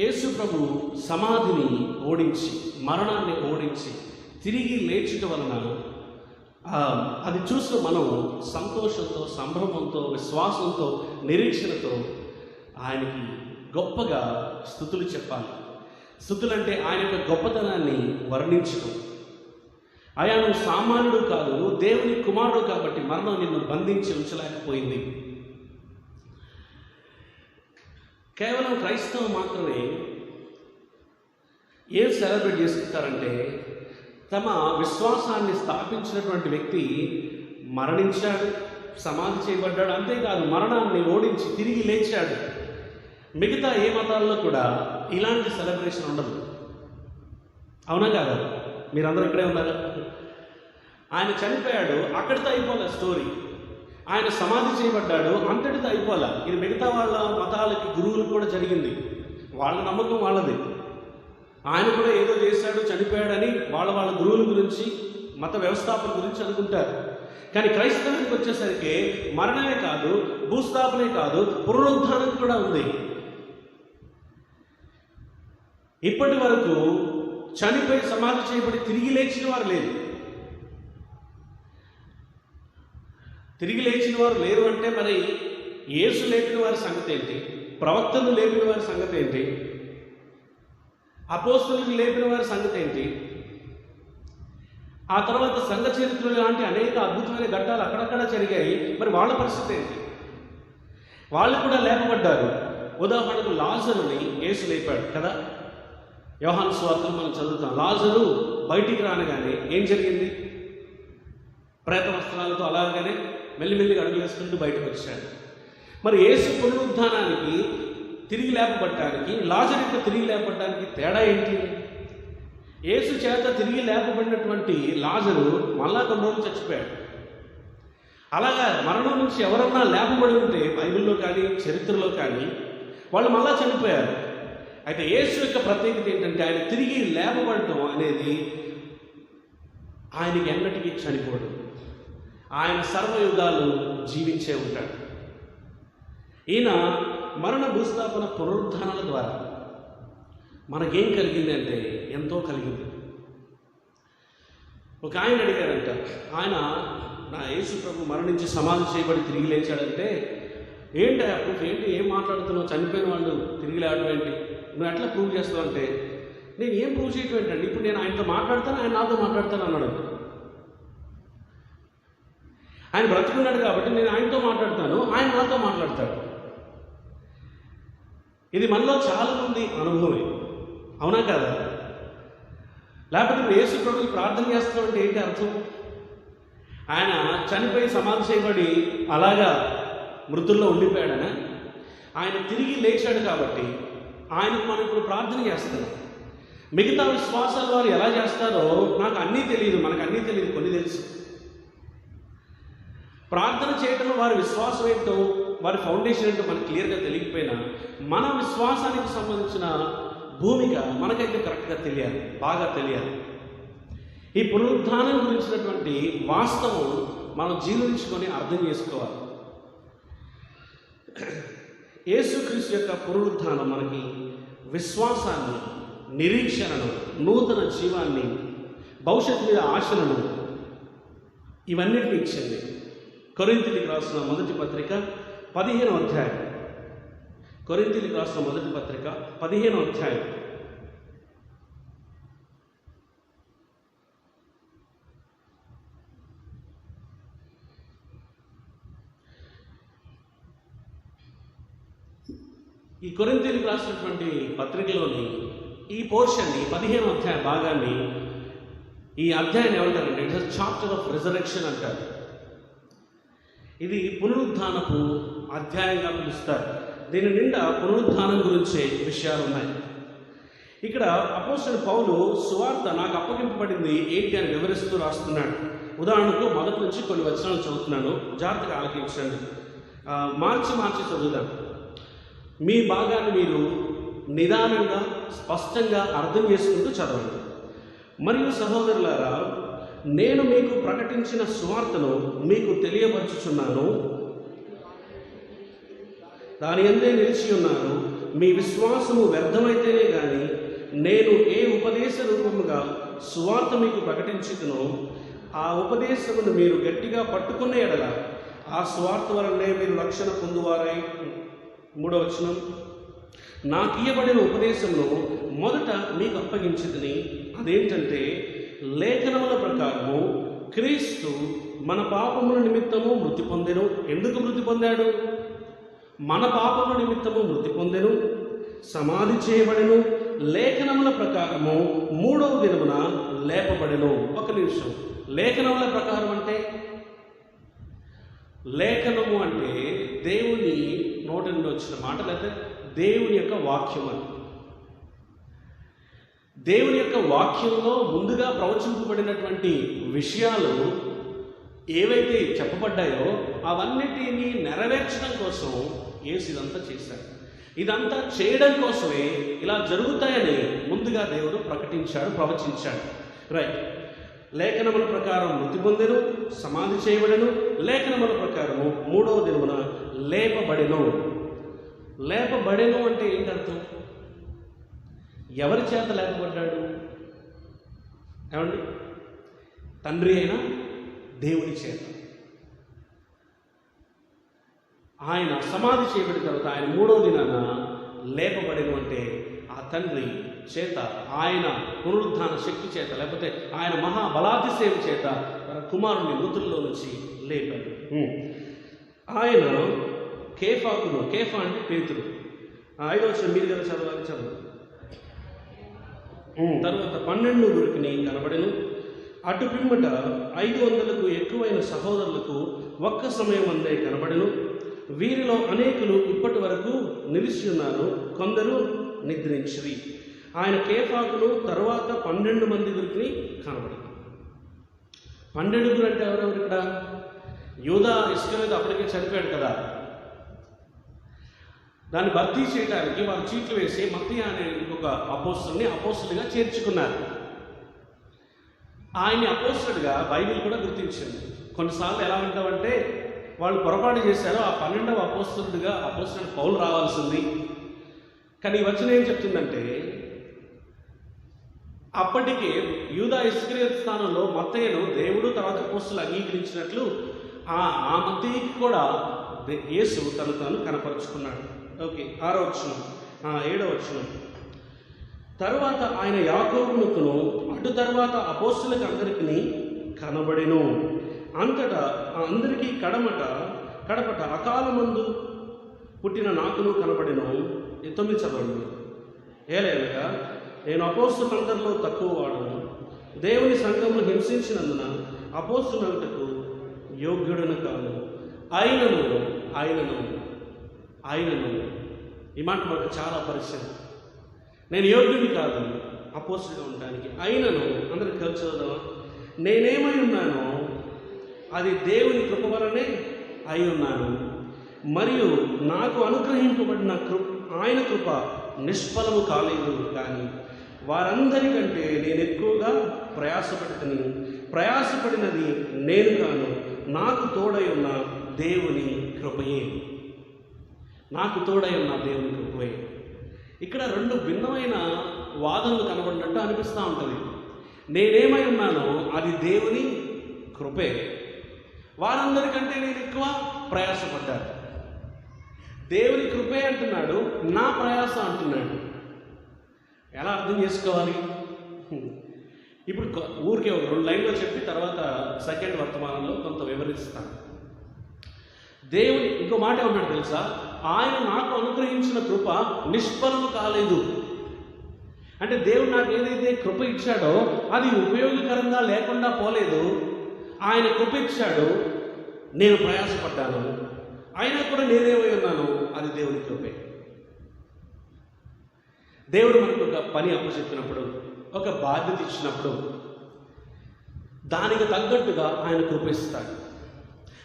యేసు ప్రభు సమాధిని ఓడించి, మరణాన్ని ఓడించి తిరిగి లేచుట వలన అది చూసిన మనం సంతోషంతో, సంభ్రమంతో, విశ్వాసంతో, నిరీక్షణతో ఆయనకి గొప్పగా స్తుతులు చెప్పాలి. స్తుతులంటే ఆయన యొక్క గొప్పతనాన్ని వర్ణించడం. అయా నువ్వు సామాన్యుడు కాదు, నువ్వు దేవుని కుమారుడు కాబట్టి మరణం నిన్ను బంధించి ఉంచలేకపోయింది. కేవలం క్రైస్తవం మాత్రమే ఏం సెలబ్రేట్ చేసుకుంటారంటే, తమ విశ్వాసాన్ని స్థాపించినటువంటి వ్యక్తి మరణించాడు, సమాధి చేయబడ్డాడు, అంతేకాదు మరణాన్ని ఓడించి తిరిగి లేచాడు. మిగతా ఏ మతాల్లో కూడా ఇలాంటి సెలబ్రేషన్ ఉండదు. అవునా కాదా? మీరందరూ ఇక్కడే ఉన్నారు. ఆయన చనిపోయాడు, అక్కడితో అయిపోలే స్టోరీ. ఆయన సమాధి చేయబడ్డాడు, అంతటితో అయిపోలే. ఇది మిగతా వాళ్ళ మతాలకి, గురువులకు కూడా జరిగింది. వాళ్ళ నమ్మకం వాళ్ళది. ఆయన కూడా ఏదో చేశాడు, చనిపోయాడని వాళ్ళ గురువుల గురించి, మత వ్యవస్థాపన గురించి అనుకుంటారు. కానీ క్రైస్తవానికి వచ్చేసరికి మరణమే కాదు, భూస్థాపనే కాదు, పునరుద్ధానం కూడా ఉంది. ఇప్పటి వరకు చనిపోయి సమాధి చేయబడి తిరిగి లేచిన వారు లేరు. తిరిగి లేచిన వారు లేరు అంటే మరి యేసు లేపిన వారి సంగతి ఏంటి? ప్రవక్తలు లేపిన వారి సంగతి ఏంటి? అపోస్తలులు లేపిన వారి సంగతి ఏంటి? ఆ తర్వాత సంఘ చరిత్రలు లాంటి అనేక అద్భుతమైన ఘట్టాలు అక్కడక్కడ జరిగాయి. మరి వాళ్ళ పరిస్థితి ఏంటి? వాళ్ళు కూడా లేపబడ్డారు. ఉదాహరణకు లాజరుని యేసు లేపాడు కదా. యోహాను సువార్తలో మనం చదువుతాం. లాజరు బయటికి రానగానే ఏం జరిగింది? ప్రేత వస్త్రాలతో అలాగనే మెల్లిమెల్లిగా అడుగులు వేసుకుంటూ బయటకు వచ్చాడు. మరి యేసు పునరుద్ధానానికి, తిరిగి లేపబడ్డానికి, లాజరుకి తిరిగి లేపబడ్డానికి తేడా ఏంటి? యేసు చేత తిరిగి లేపబడినటువంటి లాజరు మళ్ళా కొన్ని రోజులు చచ్చిపోయాడు. అలాగా మరణం నుంచి ఎవరన్నా లేపబడి ఉంటే బైబిల్లో కానీ, చరిత్రలో కానీ, వాళ్ళు మళ్ళా చనిపోయారు. అయితే యేసు యొక్క ప్రత్యేకత ఏంటంటే, ఆయన తిరిగి లేపబడటం అనేది ఆయనకి ఎన్నటికీ చనిపోవడం. ఆయన సర్వయుగాలు జీవించే ఉంటాడు. ఈయన మరణ భూస్థాపన పునరుద్ధానాల ద్వారా మనకేం కలిగింది అంటే ఎంతో కలిగింది. ఒక ఆయన అడిగారంట, ఆయన నా యేసు ప్రభు మరణించి సమాధి చేయబడి తిరిగి లేచాడంటే, ఏంటి ప్రూఫ్ ఏంటి, ఏం మాట్లాడుతున్నావు, చనిపోయిన వాళ్ళు తిరిగి లేవడం ఏంటి, నువ్వు ఎట్లా ప్రూవ్ చేస్తావు అంటే, నేను ఏం ప్రూవ్ చేయటం ఏంటండి, ఇప్పుడు నేను ఆయనతో మాట్లాడతాను, ఆయన నాతో మాట్లాడతాను అన్నాడు. ఆయన బ్రతుకున్నాడు కాబట్టి నేను ఆయనతో మాట్లాడతాను, ఆయన నాతో మాట్లాడతాడు. ఇది మనలో చాలామంది అనుభవమే. అవునా కదా? లేకపోతే ఇప్పుడు యేసు ప్రభువుకి ప్రార్థన చేస్తామంటే ఏంటి అర్థం? ఆయన చనిపోయి సమాధి చేయబడి అలాగా మృతుల్లో ఉండిపోయాడనా? ఆయన తిరిగి లేచాడు కాబట్టి ఆయనకు మనం ఇప్పుడు ప్రార్థన చేస్తాం. మిగతా విశ్వాసాల వారు ఎలా చేస్తారో నాకు అన్నీ తెలియదు, మనకు అన్నీ తెలియదు, కొన్ని తెలుసు. ప్రార్థన చేయడంలో వారి విశ్వాసం ఏంటో, వారి ఫౌండేషన్ ఏంటో మనకు క్లియర్గా తెలియకపోయినా మన విశ్వాసానికి సంబంధించిన భూమిక మనకైతే కరెక్ట్గా తెలియాలి, బాగా తెలియాలి. ఈ పునరుద్ధానం గురించినటువంటి వాస్తవం మనం జీవించుకొని అర్థం చేసుకోవాలి. యేసుక్రీస్తు యొక్క పునరుద్ధానం మనకి విశ్వాసాన్ని, నిరీక్షణను, నూతన జీవాన్ని, భవిష్యత్తు మీద ఆశలను, ఇవన్నిటిని ఇచ్చింది. కొరింథీయులకు రాసిన మొదటి పత్రిక 15వ అధ్యాయం. కొరింథీయులకు రాసిన మొదటి పత్రిక 15వ అధ్యాయం. ఈ కొరింథీయులకు రాసినటువంటి పత్రికలోని ఈ పోర్షన్ని, 15వ అధ్యాయ భాగాన్ని, ఈ అధ్యాయాన్ని ఏమంటారంటే ఇట్స్ చాప్టర్ ఆఫ్ రిజరెక్షన్ అంటారు. ఇది పునరుద్ధానపు అధ్యాయంగా పిలుస్తారు. దీని నిండా పునరుద్ధానం గురించే విషయాలు ఉన్నాయి. ఇక్కడ అపోస్తలుడు పౌలు సువార్త నాకు అప్పగింపబడింది ఏంటి అని వివరిస్తూ రాస్తున్నాడు. ఉదాహరణకు మొదటి నుంచి కొన్ని వచనాలు చదువుతున్నాను, జాగ్రత్తగా ఆలకించండి. మార్చి చదువుదాం. మీ భాగాన్ని మీరు నిదానంగా, స్పష్టంగా అర్థం చేసుకుంటూ చదవండి. మరియు సహోదరులారా, నేను మీకు ప్రకటించిన సువార్తను మీకు తెలియపరచుచున్నాను, దాని యందే నిలిచి ఉన్నాను, మీ విశ్వాసము వ్యర్థమైతేనే గాని నేను ఏ ఉపదేశ రూపముగా సువార్త మీకు ప్రకటించుతునో ఆ ఉపదేశమును మీరు గట్టిగా పట్టుకున్న ఎడల ఆ సువార్త వలనే మీరు రక్షణ పొందువారై. 3వ వచనం, నాకు ఇయ్యబడిన ఉపదేశంలో మొదట మీకు అప్పగించితిని. అదేంటంటే లేఖనముల ప్రకారము క్రీస్తు మన పాపముల నిమిత్తము మృతి పొందెను. ఎందుకు మృతి పొందాడు? మన పాపముల నిమిత్తము మృతి పొందెను, సమాధి చేయబడెను, లేఖనముల ప్రకారము 3వ దినమున లేపబడెను. ఒక నిమిషం, లేఖనముల ప్రకారం అంటే, లేఖనము అంటే దేవుని నోటి నుండి వచ్చిన మాట, లేదా దేవుని యొక్క వాక్యం అని. దేవుని యొక్క వాక్యంలో ముందుగా ప్రవచింపబడినటువంటి విషయాలు ఏవైతే చెప్పబడ్డాయో అవన్నిటినీ నెరవేర్చడం కోసం యేసు ఇదంతా చేశాడు. ఇదంతా చేయడం కోసమే ఇలా జరుగుతాయని ముందుగా దేవుడు ప్రకటించాడు, ప్రవచించాడు. రైట్. లేఖనముల ప్రకారం మృతి పొందెను, సమాధి చేయబడెను, లేఖనముల ప్రకారము 3వ దినమున లేపబడెను. లేపబడెను అంటే ఏంటర్థం? ఎవరి చేత లేపబడ్డాడు? ఏమండి? తండ్రి అయిన దేవుని చేత. ఆయన సమాధి చేయబడిన తర్వాత ఆయన 3వ దినాన లేపబడెను అంటే ఆ తండ్రి చేత, ఆయన పునరుద్ధాన శక్తి చేత, లేకపోతే ఆయన మహాబలాతిశయం చేత తన కుమారుని మృతుల్లో నుంచి లేపాడు. ఆయన కేఫాకును, కేఫా అంటే పేతురు, 5వ వచనం మీరు కదా చదవాలి, చదువు. తర్వాత 12 కనబడెను. అటు పిమ్మట 500కు ఎక్కువైన సహోదరులకు ఒక్క సమయం అందే కనబడెను. వీరిలో అనేకులు ఇప్పటి వరకు నిలిచి ఉన్నారు, కొందరు నిద్రించిరి. ఆయన కేఫాకును తరువాత 12 మంది గురికి కనబడింది. 12 అంటే ఎవరెవరు ఇక్కడ? యూదా ఇస్కరియోతు అప్పటికే చనిపోయాడు కదా, దాన్ని భర్తీ చేయడానికి వారు చీట్లు వేసి మత్తయి అనే ఇంకొక అపోస్తులుగా చేర్చుకున్నారు. ఆయన్ని అపోస్తులుగా బైబిల్ కూడా గుర్తించింది. కొన్నిసార్లు ఎలా ఉంటామంటే వాళ్ళు పొరపాటు చేశారో ఆ 12వ అపోస్తులుడిగా అపోస్తులుడు పౌలు రావాల్సింది. కానీ ఈ వచనం ఏం చెప్తుందంటే అప్పటికే యూదా ఇస్కరియోతు స్థానంలో మత్తయిను దేవుడు తర్వాత అపోస్తులు అంగీకరించినట్లు ఆ మత్తయికి కూడా యేసు తను కనపరుచుకున్నాడు. ఓకే, 6వ వచనం, 7వ వచనం. తరువాత ఆయన యాకోబునకును అటు తర్వాత అపోస్తులకు అందరికీ కనబడెను. అంతటా అందరికీ కడపట అకాలమందు పుట్టిన నాకును కనబడెను. 9 చదవండి. ఏలైనగా నేను అపోస్తులందరిలో తక్కువ వాడును, దేవుని సంఘమును హింసించినందున అపోస్తులంటకు యోగ్యుడను కాను. ఆయనను ఈ మాట మనకు చాలా పరిచయం. నేను యోగ్యుని కాదు అపోస్తులుగా ఉండడానికి. అయినను అందరికి కలిసి చదువుదామా? నేనేమై ఉన్నానో అది దేవుని కృప వలనే అయి ఉన్నాను, మరియు నాకు అనుగ్రహింపబడిన ఆయన కృప నిష్ఫలము కాలేదు. కానీ వారందరికంటే నేను ఎక్కువగా ప్రయాసపడినది నేను కాను, నాకు తోడై ఉన్న దేవుని కృపయే. ఇక్కడ 2 భిన్నమైన వాదనలు కనబడినట్టు అనిపిస్తూ ఉంటుంది. నేనేమై ఉన్నానో అది దేవుని కృపే, వారందరికంటే నేను ఎక్కువ ప్రయాసపడ్డాను. దేవుని కృపే అంటున్నాడు, నా ప్రయాస అంటున్నాడు. ఎలా అర్థం చేసుకోవాలి? ఇప్పుడు ఊరికే ఒక 2 లైన్లో చెప్పి తర్వాత సెకండ్ వర్తమానంలో కొంత వివరిస్తాను. దేవుని ఇంకో మాట ఏమన్నాడు తెలుసా? ఆయన నాకు అనుగ్రహించిన కృప నిష్ఫలము కాలేదు. అంటే దేవుడు నాకు ఏదైతే కృప ఇచ్చాడో అది ఉపయోగకరంగా లేకుండా పోలేదు. ఆయన కృప ఇచ్చాడు, నేను ప్రయాసపడ్డాను, అయినా కూడా నేనేమై ఉన్నాను అది దేవుని కృపే. దేవుడు మనకు ఒక పని అప్పచెప్పినప్పుడు, ఒక బాధ్యత ఇచ్చినప్పుడు దానికి తగ్గట్టుగా ఆయన కృప ఇస్తాడు.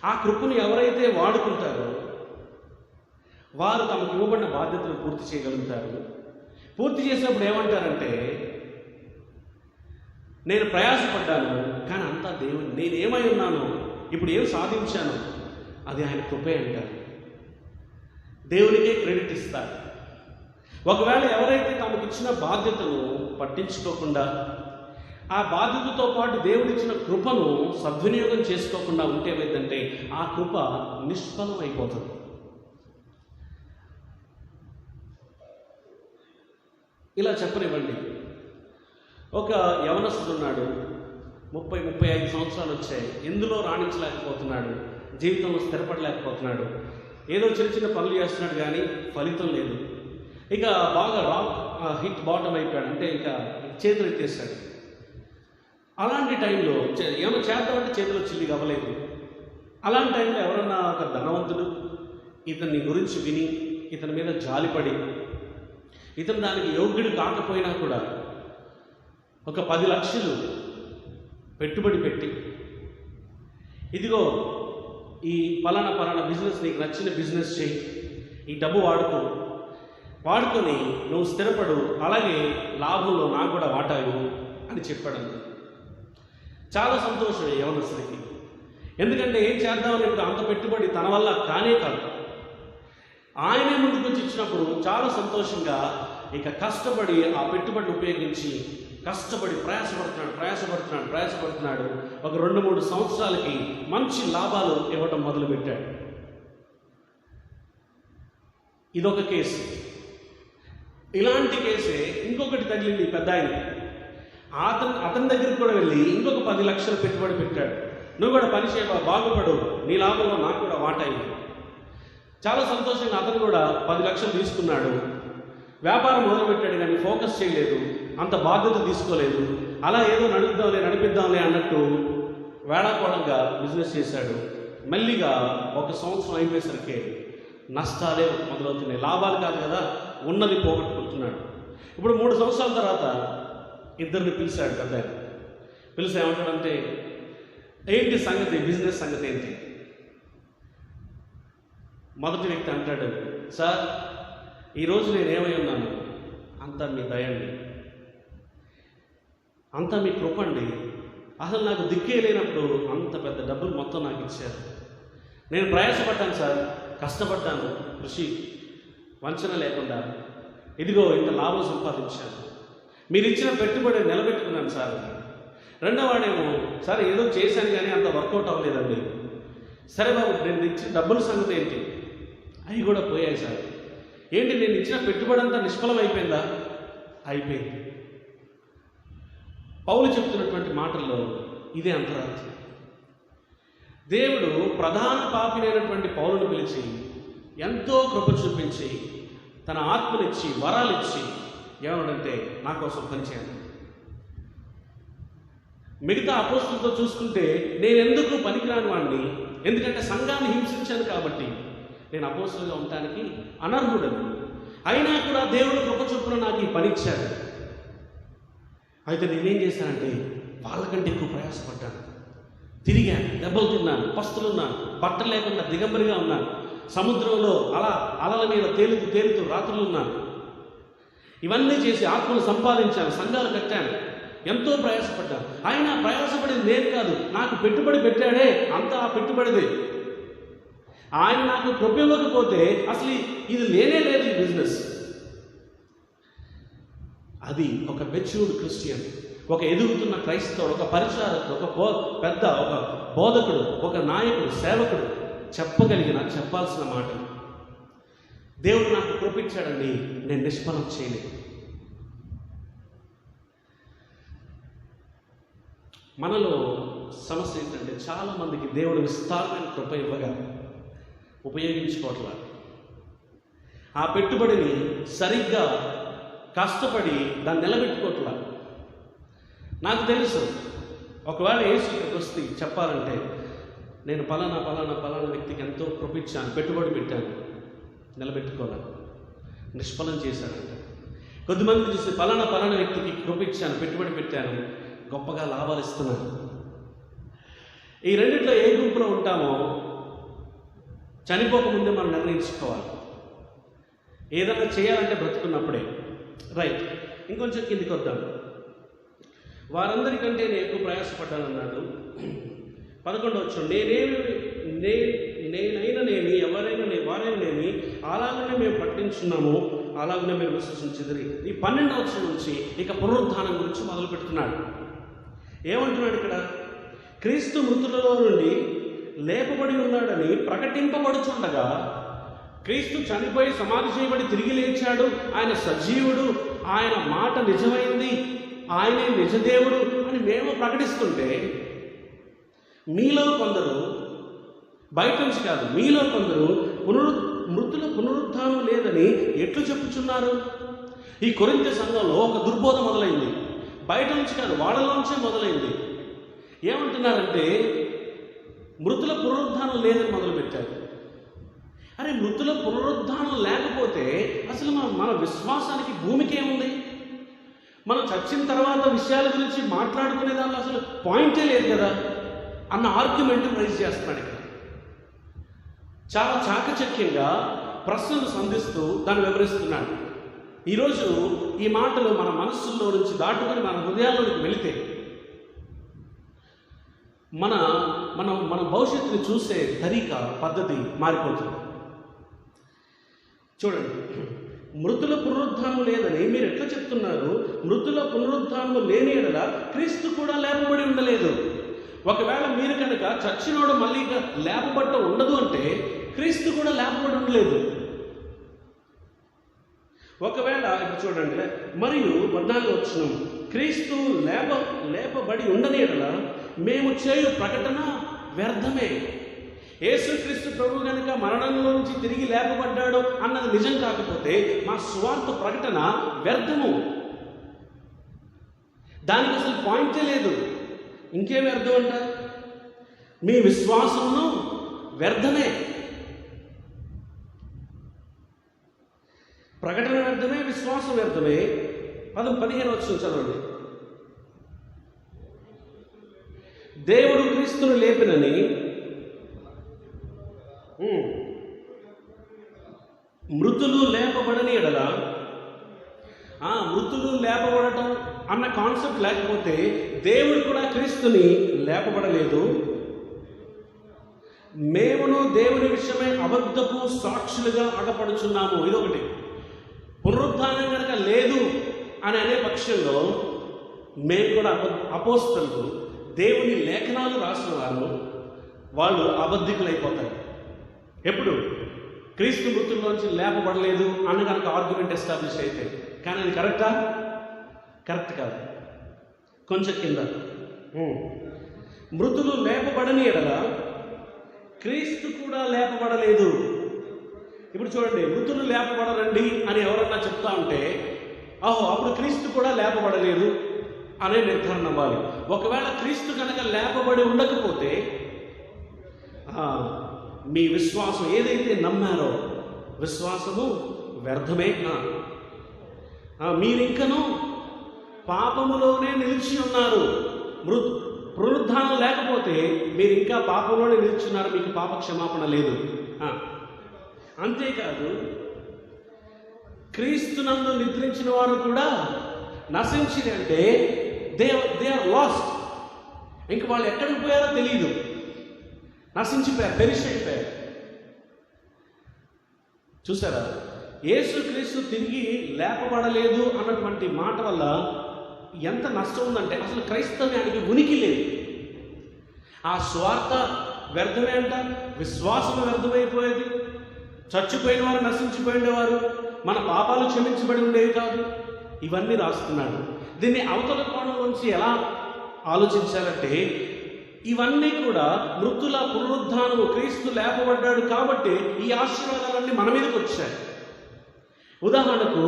ఆ కృపను ఎవరైతే వాడుకుంటారో వారు తమకు ఇవ్వబడిన బాధ్యతను పూర్తి చేయగలుగుతారు. పూర్తి చేసినప్పుడు ఏమంటారంటే, నేను ప్రయాసపడ్డాను కానీ అంతా దేవుని, నేనేమై ఉన్నాను, ఇప్పుడు ఏం సాధించాను అది ఆయన కృపే అంటారు. దేవునికే క్రెడిట్ ఇస్తారు. ఒకవేళ ఎవరైతే తమకు ఇచ్చిన బాధ్యతను పట్టించుకోకుండా, ఆ బాధ్యతతో పాటు దేవుడిచ్చిన కృపను సద్వినియోగం చేసుకోకుండా ఉంటే ఏమైందంటే ఆ కృప నిష్ఫలం అయిపోతుంది. ఇలా చెప్పనివ్వండి, ఒక యవనస్తుడు ఉన్నాడు, 30-35 సంవత్సరాలు వచ్చాయి, ఎందులో రాణించలేకపోతున్నాడు, జీవితంలో స్థిరపడలేకపోతున్నాడు, ఏదో చిన్న చిన్న పనులు చేస్తున్నాడు కానీ ఫలితం లేదు. ఇక బాగా హిట్ బాటమ్ అయిపోయాడు, అంటే ఇక చేతులు ఎత్తేసాడు. అలాంటి టైంలో ఏమైనా చేద్దామంటే చేతిలో చిల్లిగా అవ్వలేదు. అలాంటి టైంలో ఎవరన్నా ఒక ధనవంతుడు ఇతని గురించి విని ఇతని మీద జాలిపడి, ఇతను దానికి యోగ్యుడు కాకపోయినా కూడా ఒక 10 లక్షలు పెట్టుబడి పెట్టి, ఇదిగో ఈ పలానా బిజినెస్, నీకు నచ్చిన బిజినెస్ చేయి, ఈ డబ్బు వాడుకొని నువ్వు స్థిరపడు, అలాగే లాభంలో నాకు కూడా వాటా ఇవ్వు అని చెప్పాడు. చాలా సంతోషం యవనస్తుడికి. ఎందుకంటే ఏం చేద్దామని ఇప్పుడు అంత పెట్టుబడి తన వల్ల కానే కాదు. ఆయనే ముందుకు వచ్చి ఇచ్చినప్పుడు చాలా సంతోషంగా ఇక కష్టపడి ఆ పెట్టుబడిని ఉపయోగించి కష్టపడి ప్రయాసపడుతున్నాడు. ఒక 2-3 సంవత్సరాలకి మంచి లాభాలు ఇవ్వడం మొదలుపెట్టాడు. ఇదొక కేసు. ఇలాంటి కేసే ఇంకొకటి తగిలింది పెద్ద ఆయన. అతని దగ్గరికి కూడా వెళ్ళి ఇంకొక 10 లక్షలు పెట్టుబడి పెట్టాడు. నువ్వు కూడా పని చేయవా, బాగుపడు, నీ లాభంలో నాకు కూడా వాటా ఇవ్వు. చాలా సంతోషంగా అతను కూడా 10 లక్షలు తీసుకున్నాడు. వ్యాపారం మొదలుపెట్టాడు కానీ ఫోకస్ చేయలేదు, అంత బాధ్యత తీసుకోలేదు. అలా ఏదో నడిపిద్దాంలే అన్నట్టు వేళాకోళంగా బిజినెస్ చేశాడు. మెల్లిగా 1 సంవత్సరం అయిపోయేసరికి నష్టాలే మొదలవుతున్నాయి. లాభాలు కాదు కదా, ఉన్నది పోగొట్టుకుంటున్నాడు. ఇప్పుడు 3 సంవత్సరాల తర్వాత ఇద్దరిని పిలిచాడు పెద్ద. పిలిచి ఏమంటాడంటే, ఏంటి సంగతి, బిజినెస్ సంగతి ఏంటి? మొదటి వ్యక్తి అంటాడు, సార్ ఈరోజు నేనేమై ఉన్నాను, అంతా మీ దయండి, అంతా మీ కృపండి. అసలు నాకు దిక్కే లేనప్పుడు అంత పెద్ద డబ్బులు మొత్తం నాకు ఇచ్చారు. నేను ప్రయాసపడ్డాను సార్, కష్టపడ్డాను, కృషి వంచన లేకుండా, ఇదిగో ఇంత లాభం సంపాదించాను. మీరు ఇచ్చిన పెట్టుబడి నిలబెట్టుకున్నాను సార్. రెండో వాడేమో, సార్ ఏదో చేశాను కానీ అంత వర్కౌట్ అవ్వలేదండి. సరే బాబు, నేను ఇచ్చిన డబ్బుల సంగతి ఏంటి? అవి కూడా పోయాయి సార్. ఏంటి, నేను ఇచ్చిన పెట్టుబడి అంతా నిష్ఫలం అయిపోయిందా? అయిపోయింది. పౌలు చెప్తున్నటువంటి మాటల్లో ఇదే అంతరార్థం. దేవుడు ప్రధాన పాపినైనటువంటి పౌలును పిలిచి ఎంతో కృప చూపించి తన ఆత్మనిచ్చి వరాలిచ్చి ఏమన్నాడంటే, నా కోసం పనిచేయాలి. మిగతా అపోస్తులతో చూసుకుంటే నేనెందుకు పనికిరాని వాడిని, ఎందుకంటే సంఘాన్ని హింసించాను కాబట్టి నేను అపోస్తులుగా ఉండటానికి అనర్హుడను. అయినా కూడా దేవుడు కృప చొప్పున నాకు ఈ పని ఇచ్చాడు. అయితే నేనేం చేశానంటే వాళ్ళకంటే ఎక్కువ ప్రయాసపడ్డాను, తిరిగాను, దెబ్బలు తిన్నాను, పస్తులున్నాను, బట్టలు లేకుండా దిగంబరిగా ఉన్నాను, సముద్రంలో అలల మీద తేలుతూ రాత్రులు ఉన్నాను. ఇవన్నీ చేసి ఆత్మను సంపాదించాను, సంఘాలు కట్టాను, ఎంతో ప్రయాసపడ్డాను. అయినా ప్రయాసపడింది నేను కాదు, నాకు పెట్టుబడి పెట్టాడే, అంతా ఆ పెట్టుబడిదే. ఆయన నాకు కృప ఇవ్వకపోతే అసలు ఇది లేనే లేదు ఈ బిజినెస్. అది ఒక మెచ్యూర్డ్ క్రిస్టియన్, ఒక ఎదుగుతున్న క్రైస్తవుడు, ఒక పరిచారకుడు, ఒక బోధకుడు, ఒక నాయకుడు, సేవకుడు చెప్పాల్సిన మాట. దేవుడు నాకు కృపించాడండి, నేను నిష్ఫలం చేయలేదు. మనలో సమస్య ఏంటంటే చాలామందికి దేవుడు విస్తారమైన కృప ఇవ్వగా ఉపయోగించుకోవట్లా, ఆ పెట్టుబడిని సరిగ్గా కష్టపడి దాన్ని నిలబెట్టుకోవట్లా. నాకు తెలుసు, ఒకవేళ యేసు ఇక్కడికి వస్తే చెప్పాలంటే, నేను పలానా వ్యక్తికి ఎంతో కృపించాను, పెట్టుబడి పెట్టాను, నిలబెట్టుకోవాలి, నిష్ఫలం చేశానంట. కొద్దిమంది చూసి పలానా వ్యక్తికి కృపించాను, పెట్టుబడి పెట్టాను, గొప్పగా లాభాలు ఇస్తున్నాను. ఈ రెండిట్లో ఏ గుంపులో ఉంటామో చనిపోకముందే మనం నిర్ణయించుకోవాలి. ఏదైనా చేయాలంటే బ్రతుకున్నప్పుడే. రైట్, ఇంకొంచెం కిందికి వద్దాం. వారందరికంటే నేను ఎక్కువ ప్రయాసపడ్డానన్నాడు. 11వ వచనం, నేనైనా ఎవరైనా వారైనా అలాగనే మేము పట్టించున్నాము, అలాగనే మీరు విశ్వసించిదిరి. ఈ 12వ వచనం నుంచి ఇక పునరుద్ధానం గురించి మొదలు పెడుతున్నాడు. ఏమంటున్నాడు ఇక్కడ? క్రీస్తు మృతులలో నుండి లేపబడి ఉన్నాడని ప్రకటింపబడుచుండగా, క్రీస్తు చనిపోయి సమాధి చేయబడి తిరిగి లేచాడు, ఆయన సజీవుడు, ఆయన మాట నిజమైంది, ఆయనే నిజదేవుడు అని మేము ప్రకటిస్తుంటే, మీలో కొందరు, బయట నుంచి కాదు, మీలో కొందరు మృతుల పునరుద్ధానం లేదని ఎట్లు చెప్పుచున్నారు? ఈ కొరింథీ సంఘంలో ఒక దుర్బోధ మొదలైంది. బయట నుంచి కాదు, వాళ్ళలోంచే మొదలైంది. ఏమంటున్నారంటే మృతుల పునరుద్ధానం లేదని మొదలుపెట్టారు. అరే, మృతుల పునరుద్ధానం లేకపోతే అసలు మన విశ్వాసానికి భూమికి ఏముంది? మనం చచ్చిన తర్వాత విషయాల గురించి మాట్లాడుకునే దానిలో అసలు పాయింటే లేదు కదా అన్న ఆర్గ్యుమెంట్ రైజ్ చేస్తున్నాడు ఇక్కడ. చాలా చాకచక్యంగా ప్రశ్నలు సంధిస్తూ దాన్ని వివరిస్తున్నాడు. ఈరోజు ఈ మాటలు మన మనస్సుల్లో నుంచి దాటుకొని మన హృదయాల్లోకి వెళితే మన భవిష్యత్తుని చూసే తరీకా, పద్ధతి మారిపోతుంది. చూడండి, మృతుల పునరుద్ధానం లేదని మీరు ఎట్లా చెప్తున్నారు? మృతుల పునరుద్ధానం లేని ఎడల క్రీస్తు కూడా లేపబడి ఉండలేదు. ఒకవేళ మీరు కనుక చచ్చినోడు మళ్ళీ లేపబట్ట ఉండదు అంటే క్రీస్తు కూడా లేపబడి ఉండలేదు. ఒకవేళ ఇప్పుడు చూడండి, మరియు 14వ వచనం, క్రీస్తు లేపబడి ఉండని ఎడల మేము చేయు ప్రకటన వ్యర్థమే. యేసుక్రీస్తు ప్రభు కనుక మరణంలో నుంచి తిరిగి లేపబడ్డాడు అన్నది నిజం కాకపోతే మా స్వార్థ ప్రకటన వ్యర్థము. దానికి అసలు పాయింటే లేదు. ఇంకేం వ్యర్థం అంట? మీ విశ్వాసమును వ్యర్థమే. ప్రకటన వ్యర్థమే, విశ్వాసం వ్యర్థమే. 15వ వచనం చదవండి. దేవుడు క్రీస్తును లేపినని మృతులు లేపబడని ఎడల, మృతులు లేపబడటం అన్న కాన్సెప్ట్ లేకపోతే దేవుడు కూడా క్రీస్తుని లేపబడలేదు. మేమును దేవుని విషయమై అబద్ధపు సాక్షులుగా అగపడుచున్నాము. ఇదొకటి. పునరుద్ధానం కనుక లేదు అని అనే పక్షంలో మేము కూడా అపోస్తలులు, దేవుని లేఖనాలు రాసిన వాళ్ళు అబద్ధికులైపోతారు. ఎప్పుడు? క్రీస్తు మృతుల్లోంచి లేపబడలేదు అని కనుక ఆర్గ్యుమెంట్ ఎస్టాబ్లిష్ అయితే. కానీ అది కరెక్టా? కరెక్ట్ కాదు. కొంచెం కింద, మృతులు లేపబడని ఎడల క్రీస్తు కూడా లేపబడలేదు. ఇప్పుడు చూడండి, మృతులు లేపబడరండి అని ఎవరన్నా చెప్తా ఉంటే అప్పుడు క్రీస్తు కూడా లేపబడలేదు అనే నిర్ధారణ అవ్వాలి. ఒకవేళ క్రీస్తు కనుక లేపబడి ఉండకపోతే మీ విశ్వాసం ఏదైతే నమ్మారో విశ్వాసము వ్యర్థమే. మీరింకను పాపములోనే నిలిచి ఉన్నారు. పునరుద్ధానం లేకపోతే మీరు ఇంకా పాపంలోనే నిలిచున్నారు, మీకు పాప క్షమాపణ లేదు. అంతేకాదు, క్రీస్తునందు నిద్రించిన వారు కూడా నశించింది అంటే దే ఆర్ లాస్ట్. ఇంక వాళ్ళు ఎక్కడికి పోయారో తెలియదు, నశించిపోయారు, పెరిష్ అయిపోయారు. చూసారా? యేసుక్రీస్తు తిరిగి లేపబడలేదు అన్నటువంటి మాట వల్ల ఎంత నష్టం ఉందంటే అసలు క్రైస్తవ్యానికి ఉనికి లేదు. ఆ స్వార్థ వ్యర్థమే అంట, విశ్వాసం వ్యర్థమైపోయేది. చచ్చిపోయిన వారు నశించిపోయినవారు, మన పాపాలు క్షమించబడి ఉండేవి కాదు. ఇవన్నీ రాస్తున్నాడు. దీన్ని అవతల కోణం నుంచి ఎలా ఆలోచించాలంటే ఇవన్నీ కూడా మృతుల పునరుద్ధానము, క్రీస్తు లేపబడ్డాడు కాబట్టి ఈ ఆశీర్వాదాలన్నీ మన మీదకి వచ్చాయి. ఉదాహరణకు,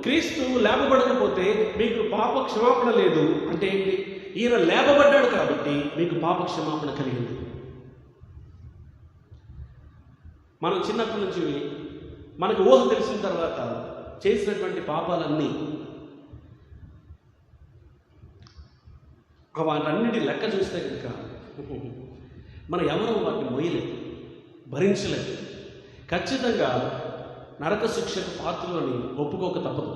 క్రీస్తు లేపబడకపోతే మీకు పాప క్షమాపణ లేదు అంటే ఏంటి? ఈయన లేపబడ్డాడు కాబట్టి మీకు పాప క్షమాపణ కలిగింది. మనం చిన్నప్పటి నుంచి మనకు ఊహ తెలిసిన తర్వాత చేసినటువంటి పాపాలన్నీ వాటన్నిటి లెక్క చూస్తే కనుక మనం ఎవరో వాటిని మోయలేదు, భరించలేదు. ఖచ్చితంగా నరక శిక్షకు పాత్రలని ఒప్పుకోక తప్పదు.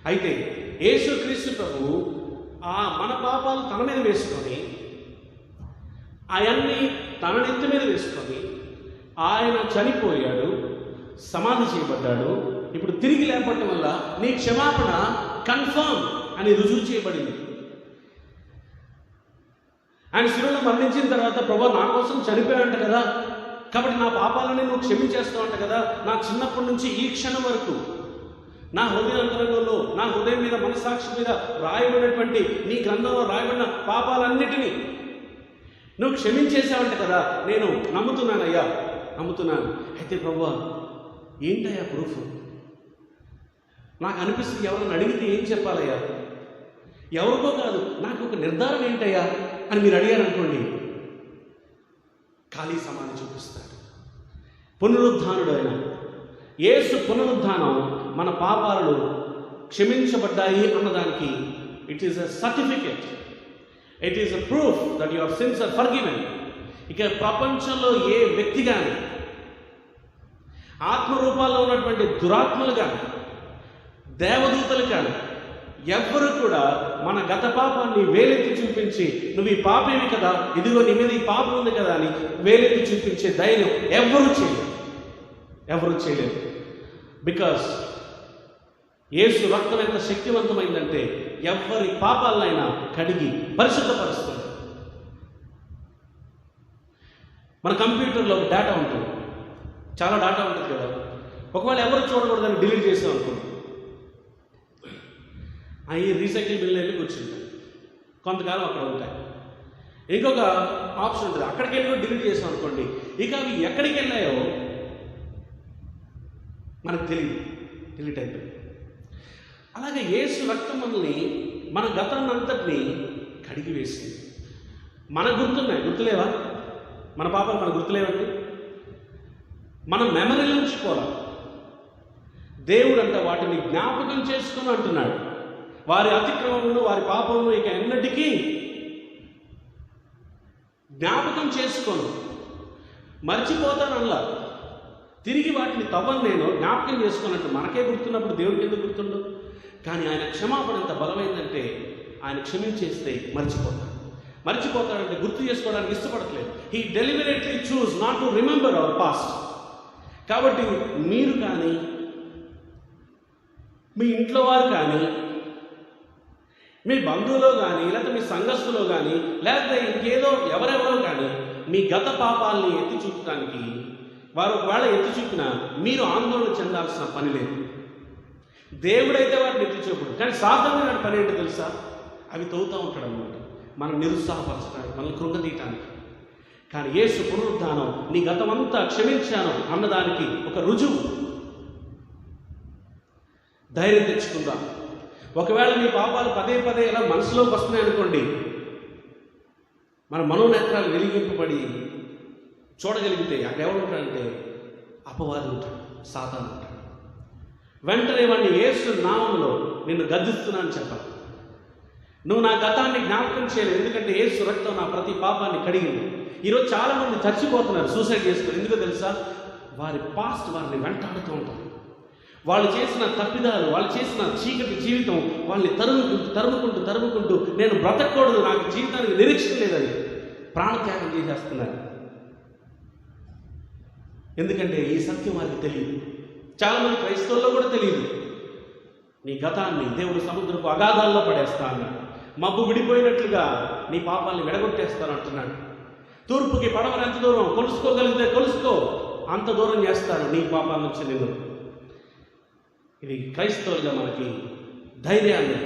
అయితే యేసుక్రీస్తు ప్రభువు మన పాపాలు తన మీద వేసుకొని, అవన్నీ తన నెత్తి మీద వేసుకొని ఆయన చనిపోయాడు, సమాధి చేయబడ్డాడు, ఇప్పుడు తిరిగి లేపడం వల్ల నీ క్షమాపణ కన్ఫర్మ్ అని రుజువు చేయబడింది. ఆయన శిలువలో మరణించిన తర్వాత ప్రభు నా కోసం చనిపోయావంట కదా, కాబట్టి నా పాపాలని నువ్వు క్షమించేస్తావంట కదా, నా చిన్నప్పటి నుంచి ఈ క్షణం వరకు నా హృదయాంతరంగంలో, నా హృదయం మీద, మనసాక్షి మీద రాయబడినటువంటి నీ గ్రంథంలో రాయబడిన పాపాలన్నిటినీ నువ్వు క్షమించేసావంట కదా, నేను నమ్ముతున్నానయ్యా, నమ్ముతున్నాను. అయితే ప్రభువా ఏంటయ్యా ప్రూఫ్? నాకు అనిపిస్తుంది ఎవరైనా అడిగితే ఏం చెప్పాలయ్యా? ఎవరికో కాదు, నాకు ఒక నిర్ధారణ ఏంటయ్యా అని మీరు అడిగారనుకోండి, ఖాళీ సమాధి చూపిస్తాడు. పునరుద్ధానుడు ఆయన యేసు పునరుద్ధానం మన పాపాలు క్షమించబడ్డాయి అన్నదానికి it is a certificate, it is a proof that your sins are forgiven. ఇక ప్రపంచంలో ఏ వ్యక్తి కానీ, ఆత్మరూపాల్లో ఉన్నటువంటి దురాత్మలు కానీ, దేవదూతలు కానీ ఎవ్వరు కూడా మన గత పాపాన్ని వేలెత్తి చూపించి నువ్వు ఈ పాపేవి కదా, ఇదిగో నీ మీద ఈ పాపం ఉంది కదా అని వేలెత్తి చూపించే ధైర్యం ఎవరు చేయలేరు. బికాస్ యేసు రక్తం ఎంత శక్తివంతమైందంటే ఎవరి పాపాలైనా కడిగి పరిశుద్ధపరుస్తుంది. మన కంప్యూటర్లో ఒక డేటా ఉంటుంది, చాలా డేటా ఉంటుంది కదా, ఒకవేళ ఎవరు చూడకూడదని డిలీట్ చేసాం అనుకోండి, అవి రీసైకిల్ బిల్లు వెళ్ళి కూర్చుంటాయి, కొంతకాలం అక్కడ ఉంటాయి. ఇంకొక ఆప్షన్ ఉంటుంది, అక్కడికి వెళ్ళి కూడా డిలీట్ చేసాం అనుకోండి, ఇక అవి ఎక్కడికి వెళ్ళాయో మనకు తెలియదు, డిలీట్ అయిపోయింది. అలాగే యేసు రక్తం మనల్ని, మన గతాన్ని అంతటినీ కడిగి వేసింది. మనకు గుర్తున్నాయి, గుర్తులేవా? మన పాపాలు మనకు గుర్తులేవండి. మన మెమరీ నుంచి పోలా. దేవుడు అంటే వాటిని జ్ఞాపకం చేసుకుని అంటున్నాడు, వారి అతిక్రమమును వారి పాపమును ఇక ఎన్నటికీ జ్ఞాపకం చేసుకోను, మర్చిపోతానల్లా, తిరిగి వాటిని తవ్వను, నేను జ్ఞాపకం చేసుకున్నట్టు. మనకే గుర్తున్నప్పుడు దేవుడికి ఎందుకు గుర్తుండదు? కానీ ఆయన క్షమాపణ ఎంత బలమైందంటే ఆయన క్షమించేస్తే మర్చిపోతాడంటే గుర్తు చేసుకోవడానికి ఇష్టపడట్లేదు. He deliberately chooses not to remember our past. కాబట్టి మీరు కానీ, మీ ఇంట్లో వారు కానీ, మీ బంధువులో కానీ, లేకపోతే మీ సంఘస్థులో కానీ, లేకపోతే ఇంకేదో ఎవరెవరో కానీ మీ గత పాపాలని ఎత్తి చూపడానికి వారు ఒకవేళ ఎత్తి చూపినా మీరు ఆందోళన చెందాల్సిన పని లేదు. దేవుడైతే వాటిని ఎత్తి చూపడు. కానీ సాధారణ పని ఏంటో తెలుసా? అవి తవ్వుతూ ఉంటాడు అన్నమాట, మనం నిరుత్సాహపరచడానికి, మనల్ని కృంగదీయటానికి. కానీ యేసు పునరుద్ధానం నీ గతమంతా క్షమించాను అన్నదానికి ఒక రుజువు. ధైర్యం తెచ్చుకుందాం. ఒకవేళ మీ పాపాలు పదే పదే ఇలా మనసులోకి వస్తున్నాయి అనుకోండి, మన మనోనేత్రాలు వెలిగింపబడి చూడగలిగితే అక్కడ ఎవరు ఉంటాడంటే అపవాది ఉంటాడు, సాతాను ఉంటాడు. వెంటనే వాడిని యేసు నామములో నిన్ను గద్దిస్తున్నాను చెప్పాలి. నువ్వు నా గతాన్ని జ్ఞాపకం చేయలేదు, ఎందుకంటే యేసు రక్తం నా ప్రతి పాపాన్ని కడిగింది. ఈరోజు చాలామంది చచ్చిపోతున్నారు, సూసైడ్ చేసుకున్నారు. ఎందుకో తెలుసా? వారి పాస్ట్ వారిని వెంటాడుతూ ఉంటారు. వాళ్ళు చేసిన తప్పిదాలు, వాళ్ళు చేసిన చీకటి జీవితం వాళ్ళని తరుముకుంటూ నేను బ్రతకూడదు, నాకు జీవితానికి నిరీక్షణ లేదని ప్రాణత్యాగం చేసేస్తున్నారు. ఎందుకంటే ఈ సత్యం వారికి తెలియదు. చాలామంది క్రైస్తవుల్లో కూడా తెలియదు. నీ గతాన్ని దేవుడు సముద్రపు అగాధాల్లో పడేస్తా అన్నాడు. మబ్బు విడిపోయినట్లుగా నీ పాపాలని విడగొట్టేస్తాను అంటున్నాడు. తూర్పుకి పడమర ఎంత దూరం కొలుసుకోగలిగితే కొలుసుకో, అంత దూరం చేస్తాను నీ పాపాల నుంచి నిన్ను. ఇది క్రైస్తవులుగా మనకి ధైర్యాన్ని.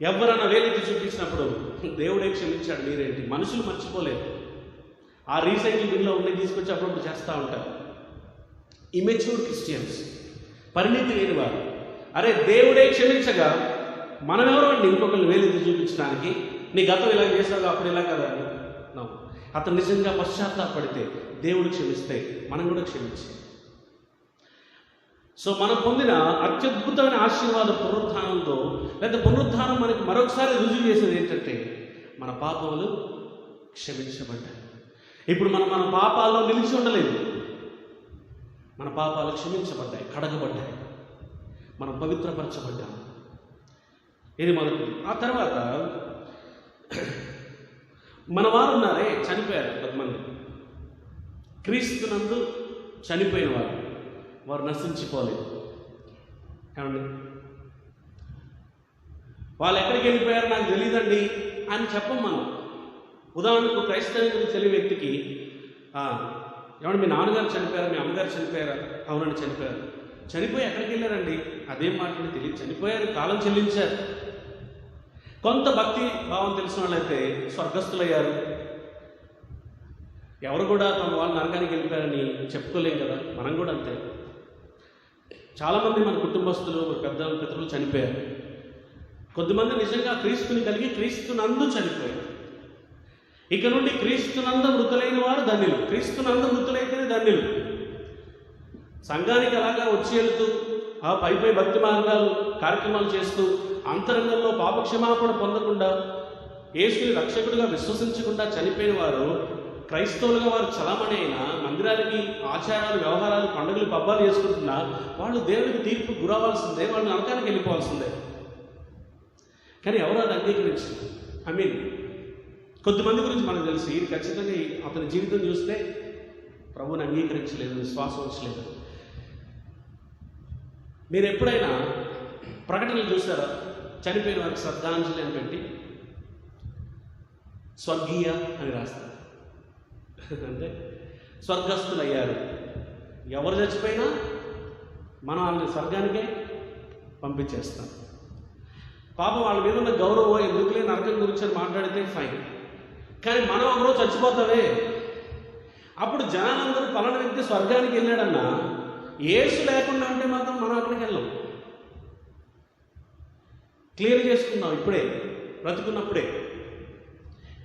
ఎవరన్నా వేలెత్తి చూపించినప్పుడు దేవుడే క్షమించాడు, మీరేంటి? మనుషులు మర్చిపోలేదు. ఆ రీసైకిల్ బిల్లో ఉన్నాయి తీసుకొచ్చి అప్పుడప్పుడు చేస్తూ ఉంటారు. ఇమెచ్యూర్ క్రిస్టియన్స్, పరిణితి లేని వారు. అరే దేవుడే క్షమించగా మనమెవరో అండి ఇంకొకరిని వేలెత్తి చూపించడానికి? నీ గతం ఇలా చేసావు అప్పుడు ఇలా కదా. అతను నిజంగా పశ్చాత్తాపడితే దేవుడు క్షమిస్తే మనం కూడా క్షమించాలి. సో మనం పొందిన అత్యద్భుతమైన ఆశీర్వాద పునరుద్ధానంతో, లేదా పునరుద్ధానం మనకి మరొకసారి రుజువు చేసేది ఏంటంటే మన పాపములు క్షమించబడ్డాయి. ఇప్పుడు మనం మన పాపాల్లో నిలిచి ఉండలేదు, మన పాపాలు క్షమించబడ్డాయి, కడగబడ్డాయి, మనం పవిత్రపరచబడ్డాము. ఇది మొదటి. ఆ తర్వాత మన వారు ఉన్నారే, చనిపోయారు కొంతమంది, క్రీస్తునందు చనిపోయిన వారు. వారు నశించిపోలేదు. ఏమండి, వాళ్ళు ఎక్కడికి వెళ్ళిపోయారో నాకు తెలియదండి అని చెప్పం మనం. ఉదాహరణకు క్రైస్తవులకు తెలియ వ్యక్తికి ఏమంటే మీ నాన్నగారు చనిపోయారా, మీ అమ్మగారు చనిపోయారా? అవునండి చనిపోయారు. చనిపోయి ఎక్కడికి వెళ్ళారండి? అదేం మాట్లాడి తెలియదు, చనిపోయారు, కాలం చెల్లించారు. కొంత భక్తి భావం తెలిసిన వాళ్ళైతే స్వర్గస్థులయ్యారు. ఎవరు కూడా తమ వాళ్ళు నరకానికి వెళ్ళిపోయారని చెప్పుకోలేం కదా. మనం కూడా అంతే. చాలామంది మన కుటుంబస్తులు, మన పితరులు చనిపోయారు. కొద్దిమంది నిజంగా క్రీస్తుని కలిగి క్రీస్తునందు చనిపోయారు. ఇక నుండి క్రీస్తునందు మృతులైన వారు ధన్యులు. క్రీస్తునందు మృతులైతేనే ధన్యులు. సంఘానికి అలాగా వచ్చి వెళుతూ ఆ పై భక్తి మార్గాలు కార్యక్రమాలు చేస్తూ అంతరంగంలో పాపక్షమాపణ పొందకుండా యేసుని రక్షకుడిగా విశ్వసించకుండా చనిపోయిన వారు క్రైస్తవులుగా వారు చలామణి అయినా మందిరానికి ఆచారాలు, వ్యవహారాలు, పండుగలు, పబ్బాలు చేసుకుంటున్నా వాళ్ళు దేవునికి తీర్పు గురవ్వాల్సిందే, వాళ్ళు నరకానికి వెళ్ళిపోవాల్సిందే. కానీ ఎవరు అది అంగీకరించారు? కొద్దిమంది గురించి మనకు తెలిసి ఖచ్చితంగా అతని జీవితం చూస్తే ప్రభువుని అంగీకరించలేదు, విశ్వాసం వచ్చలేదు. మీరు ఎప్పుడైనా ప్రకటనలు చూసారా? చనిపోయిన వారికి శ్రద్ధాంజలి అని పెట్టి స్వర్గీయ అని రాస్తారు. అంటే స్వర్గస్థులు అయ్యారు. ఎవరు చచ్చిపోయినా మనం వాళ్ళని స్వర్గానికే పంపించేస్తాం. పాపం వాళ్ళ మీద ఉన్న గౌరవం ఎందుకులే నరకం గురించి అని మాట్లాడితే ఫైన్. కానీ మనం ఒకరోజు చచ్చిపోతామే. అప్పుడు జనాలందరూ పలానా వ్యక్తి స్వర్గానికి వెళ్ళాడన్నా యేసు లేకుండా అంటే మాత్రం మనం అక్కడికి వెళ్ళాం. క్లియర్ చేసుకుందాం ఇప్పుడే, బ్రతుకున్నప్పుడే.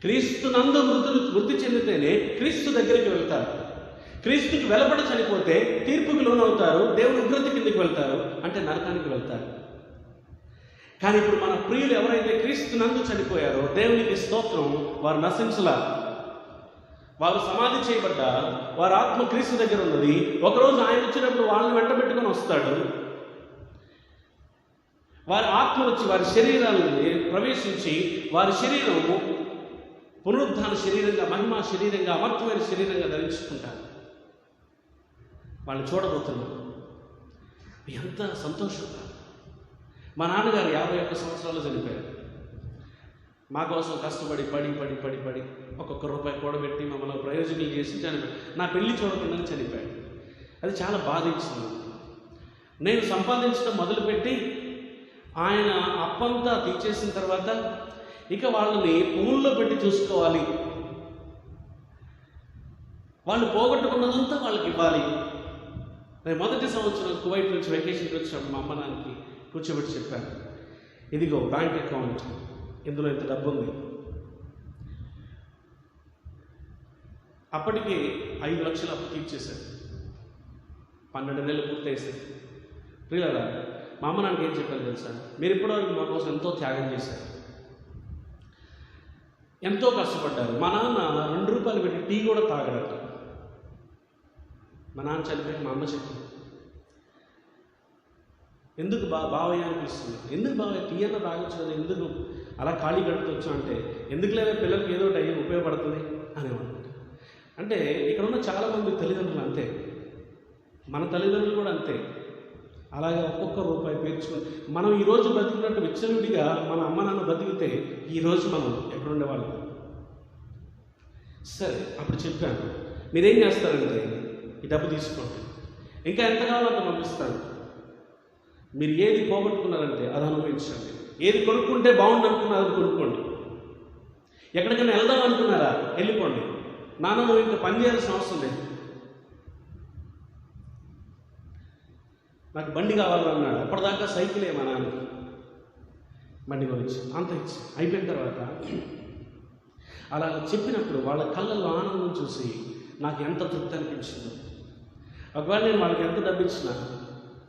క్రీస్తునందు మృతి చెందితేనే క్రీస్తు దగ్గరికి వెళ్తారు. క్రీస్తుకి వెలపడ చనిపోతే తీర్పుకి లోనవుతారు, దేవుని ఉగ్రత కిందికి వెళ్తారు, అంటే నరకానికి వెళ్తారు. కానీ ఇప్పుడు మన ప్రియులు ఎవరైతే క్రీస్తునందు చనిపోయారో దేవునికి స్తోత్రం, వారు నశించలా, వారు సమాధి చేయబడ్డా వారి ఆత్మ క్రీస్తు దగ్గర ఉన్నది. ఒకరోజు ఆయన వచ్చినప్పుడు వాళ్ళని వెంట పెట్టుకొని వస్తాడు. వారి ఆత్మ వచ్చి వారి శరీరాలని ప్రవేశించి వారి శరీరము పునరుద్ధాన శరీరంగా, మహిమా శరీరంగా, అమర్త్యమైన శరీరంగా ధరించుకుంటారు. వాళ్ళు చూడబోతున్నారు. ఎంత సంతోషంగా. మా నాన్నగారు 51 సంవత్సరాలు చనిపోయారు. మా కోసం కష్టపడి పడి ఒక్కొక్క రూపాయి కూడబెట్టి మమ్మల్ని ప్రయోజనం చేసి చనిపోయాడు. నా పెళ్లి చూడకుండా చనిపోయాడు. అది చాలా బాధించింది. నేను సంపాదించడం మొదలుపెట్టి ఆయన అప్పంతా తీర్చేసిన తర్వాత ఇక వాళ్ళని పువ్వుల్లో పెట్టి చూసుకోవాలి, వాళ్ళు పోగొట్టుకున్నదంతా వాళ్ళకి ఇవ్వాలి. నేను మొదటి సంవత్సరం కువైట్ నుంచి వెకేషన్కి వచ్చినప్పుడు మా అమ్మ నాన్నకి కూర్చోబెట్టి చెప్పాను, ఇదిగో బ్యాంక్ అకౌంట్, ఇందులో ఇంత డబ్బు ఉంది. అప్పటికి 5 లక్షలు అప్పు తీర్చేశారు. 12 నెలలు పూర్తయిసాయి. ప్రియులారా, మా అమ్మ నాన్నకి ఏం చెప్పాను తెలుసా? మీరు ఇప్పటివరకు మా కోసం ఎంతో త్యాగం చేశారు, ఎంతో కష్టపడ్డారు. మా నాన్న 2 రూపాయలు పెట్టి టీ కూడా తాగడట. మా నాన్న చనిపోయి మా అమ్మ చెప్పింది, ఎందుకు బావయ్య అనిపిస్తుంది, ఎందుకు బావయ్య టీ అన్న తాగొచ్చు కదా, ఎందుకు అలా ఖాళీ గడుపుతొచ్చు అంటే, ఎందుకు లేదా పిల్లలకి ఏదో ఒకటి అయ్యి ఉపయోగపడుతుంది అనేవాడు. అంటే ఇక్కడ ఉన్న చాలామంది తల్లిదండ్రులు అంతే, మన తల్లిదండ్రులు కూడా అంతే. అలాగే ఒక్కొక్క రూపాయి పేర్చుకుని మనం ఈరోజు బతికినట్టు విచ్చలుడిగా మన అమ్మ నాన్న బతికితే ఈరోజు మనం ఎక్కడుండేవాళ్ళం. సరే, అప్పుడు చెప్పాను, మీరేం చేస్తారంటే ఈ డబ్బు తీసుకోండి, ఇంకా ఎంత కావాలో అంత పంపిస్తాను. మీరు ఏది పోగొట్టుకున్నారంటే అది అనుభవించండి. ఏది కొనుక్కుంటే బాగుండు అనుకున్నారో అది కొనుక్కోండి. ఎక్కడికైనా వెళ్దాం అనుకున్నారా, వెళ్ళిపోండి. నాన్న నువ్వు ఇంకా పని చేయాల్సిన అవసరం లేదు, నాకు బండి కావాలన్నాడు. అప్పటిదాకా సైకిలే మా నాన్నకి, బండి గురించి అంత ఇచ్చి అయిపోయిన తర్వాత అలా చెప్పినప్పుడు వాళ్ళ కళ్ళల్లో ఆనందం చూసి నాకు ఎంత తృప్తి అనిపించిందో. ఒకవేళ నేను వాళ్ళకి ఎంత డబ్బు ఇచ్చినా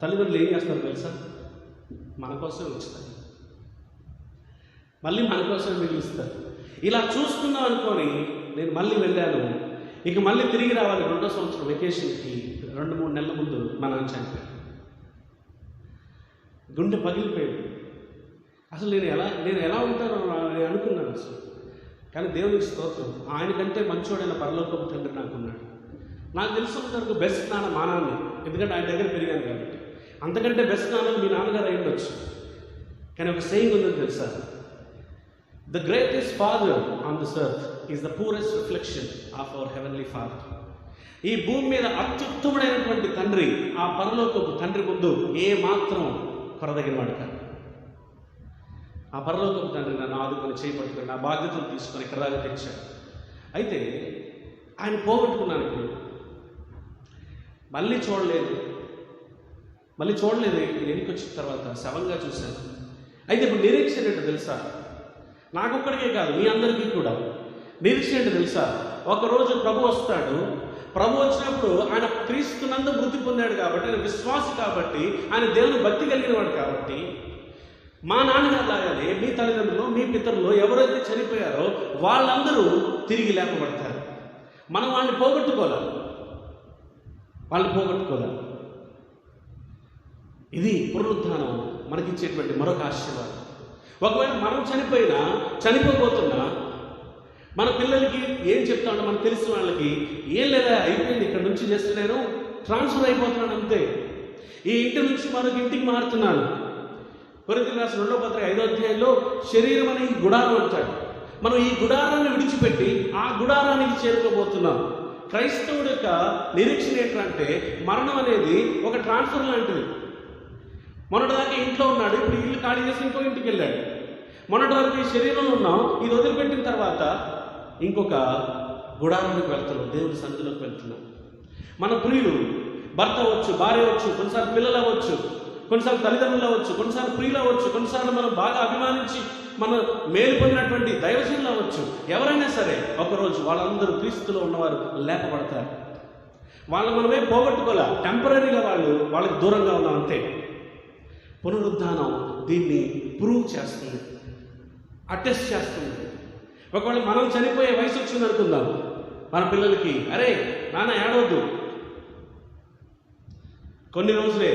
తల్లిదండ్రులు ఏం చేస్తారు తెలుసా? మన కోసమే ఉంచుతారు, మళ్ళీ మన కోసమే మిగిలిస్తారు. ఇలా చూసుకుందాం అనుకొని నేను మళ్ళీ వెళ్ళాను. ఇక మళ్ళీ తిరిగి రావాలి 2వ సంవత్సరం వెకేషన్కి 2-3 నెలల ముందు మా నాన్న చనిపోయాడు. గుండె పగిలిపోయాడు. అసలు నేను ఎలా ఉంటానో నేను అనుకున్నాను అసలు. కానీ దేవునికి స్తోత్రం, ఆయనకంటే మంచోడైన పరలోకపు తండ్రి నాకున్నాడు. నాకు తెలిసినంత వరకు బెస్ట్ నాన్న మా నాన్న, ఎందుకంటే ఆయన దగ్గర పెరిగాను కాబట్టి. అంతకంటే బెస్ట్ నాన్న మీ నాన్నగారు అయి ఉండొచ్చు. కానీ ఒక సేయింగ్ ఉందని తెలుసా, the greatest father on this earth is the poorest reflection of our heavenly father. ఈ భూమి మీద అత్యుత్తముడైనటువంటి తండ్రి ఆ పరలోకపు తండ్రి ముందు ఏ మాత్రం కొరదగిన వాడు కాదు. ఆ పరలోకపు తండ్రి నన్ను ఆదుకొని చేపట్టుకొని నా బాధ్యతలు తీసుకొని ఇక్కడ దాకా తెచ్చాడు. అయితే ఆయన పోగొట్టుకున్నాను. ఇప్పుడు మళ్ళీ చూడలేదు వెనక్కి వచ్చిన తర్వాత శవంగా చూశాను. అయితే ఇప్పుడు నిరీక్షణ ఏంటో తెలుసా, నాకొక్కడికే కాదు మీ అందరికీ కూడా నిరీక్షణ ఏంటో తెలుసా, ఒకరోజు ప్రభు వస్తాడు. ప్రభు వచ్చినప్పుడు ఆయన క్రీస్తునందు మృతి పొందాడు కాబట్టి, ఆయన విశ్వాసి కాబట్టి, ఆయన దేవుని భక్తి కలిగిన వాడు కాబట్టి, మా నాన్నగారు లాగానే మీ తల్లిదండ్రులు మీ పితరులు ఎవరైతే చనిపోయారో వాళ్ళందరూ తిరిగి లేపబడతారు. మనం వాళ్ళని పోగొట్టుకోవాలి. ఇది పునరుద్ధానం మనకిచ్చేటువంటి మరొక ఆశీర్వాదం. ఒకవేళ మనం చనిపోబోతున్నా మన పిల్లలకి ఏం చెప్తా ఉంటాం, మనకు తెలిసిన వాళ్ళకి, ఏం లేదా అయిపోయింది, ఇక్కడ నుంచి చేస్తే నేను ట్రాన్స్ఫర్ అయిపోతున్నాను అంతే, ఈ ఇంటి నుంచి మరొక ఇంటికి మారుతున్నాను. కొరింథీయులకు రాసిన 2వ పత్రిక 5వ అధ్యాయంలో శరీరం అనే ఈ గుడారం అంటాడు. మనం ఈ గుడారాన్ని విడిచిపెట్టి ఆ గుడారానికి చేరుకోబోతున్నాం. క్రైస్తవుడి యొక్క నిరీక్షణ ఏంటంటే మరణం అనేది ఒక ట్రాన్స్ఫర్ లాంటిది. మొన్నటిదాకా ఇంట్లో ఉన్నాడు, ఇప్పుడు ఇల్లు ఖాళీ చేసి ఇంకో ఇంటికి వెళ్ళాడు. మొన్నటి వరకు ఈ శరీరంలో ఉన్నాం, ఇది వదిలిపెట్టిన తర్వాత ఇంకొక గుడారానికి వెళ్తున్నాం, దేవుడి సన్నిధిలోకి వెళ్తున్నాం. మన ప్రియులు భర్త అవ్వచ్చు, భార్య అవ్వచ్చు, కొన్నిసార్లు పిల్లలు అవ్వచ్చు, కొన్నిసార్లు తల్లిదండ్రులు అవ్వచ్చు, కొన్నిసార్లు ప్రియులు అవ్వచ్చు, కొన్నిసార్లు మనం బాగా అభిమానించి మనం మేలు పొందినటువంటి దైవజనులు అవ్వచ్చు. ఎవరైనా సరే ఒకరోజు వాళ్ళందరూ క్రీస్తులో ఉన్నవారు లేపబడతారు. వాళ్ళు మనమే పోగొట్టుకోలే, టెంపరీగా వాళ్ళకి దూరంగా ఉన్నాం అంతే. పునరుద్ధానం దీన్ని ప్రూవ్ చేస్తుంది, అటెస్ట్ చేస్తుంది. ఒకవేళ మనం చనిపోయే వయసు వచ్చింది అనుకుందాం, మన పిల్లలకి అరే నాన్న ఏడవద్దు, కొన్ని రోజులే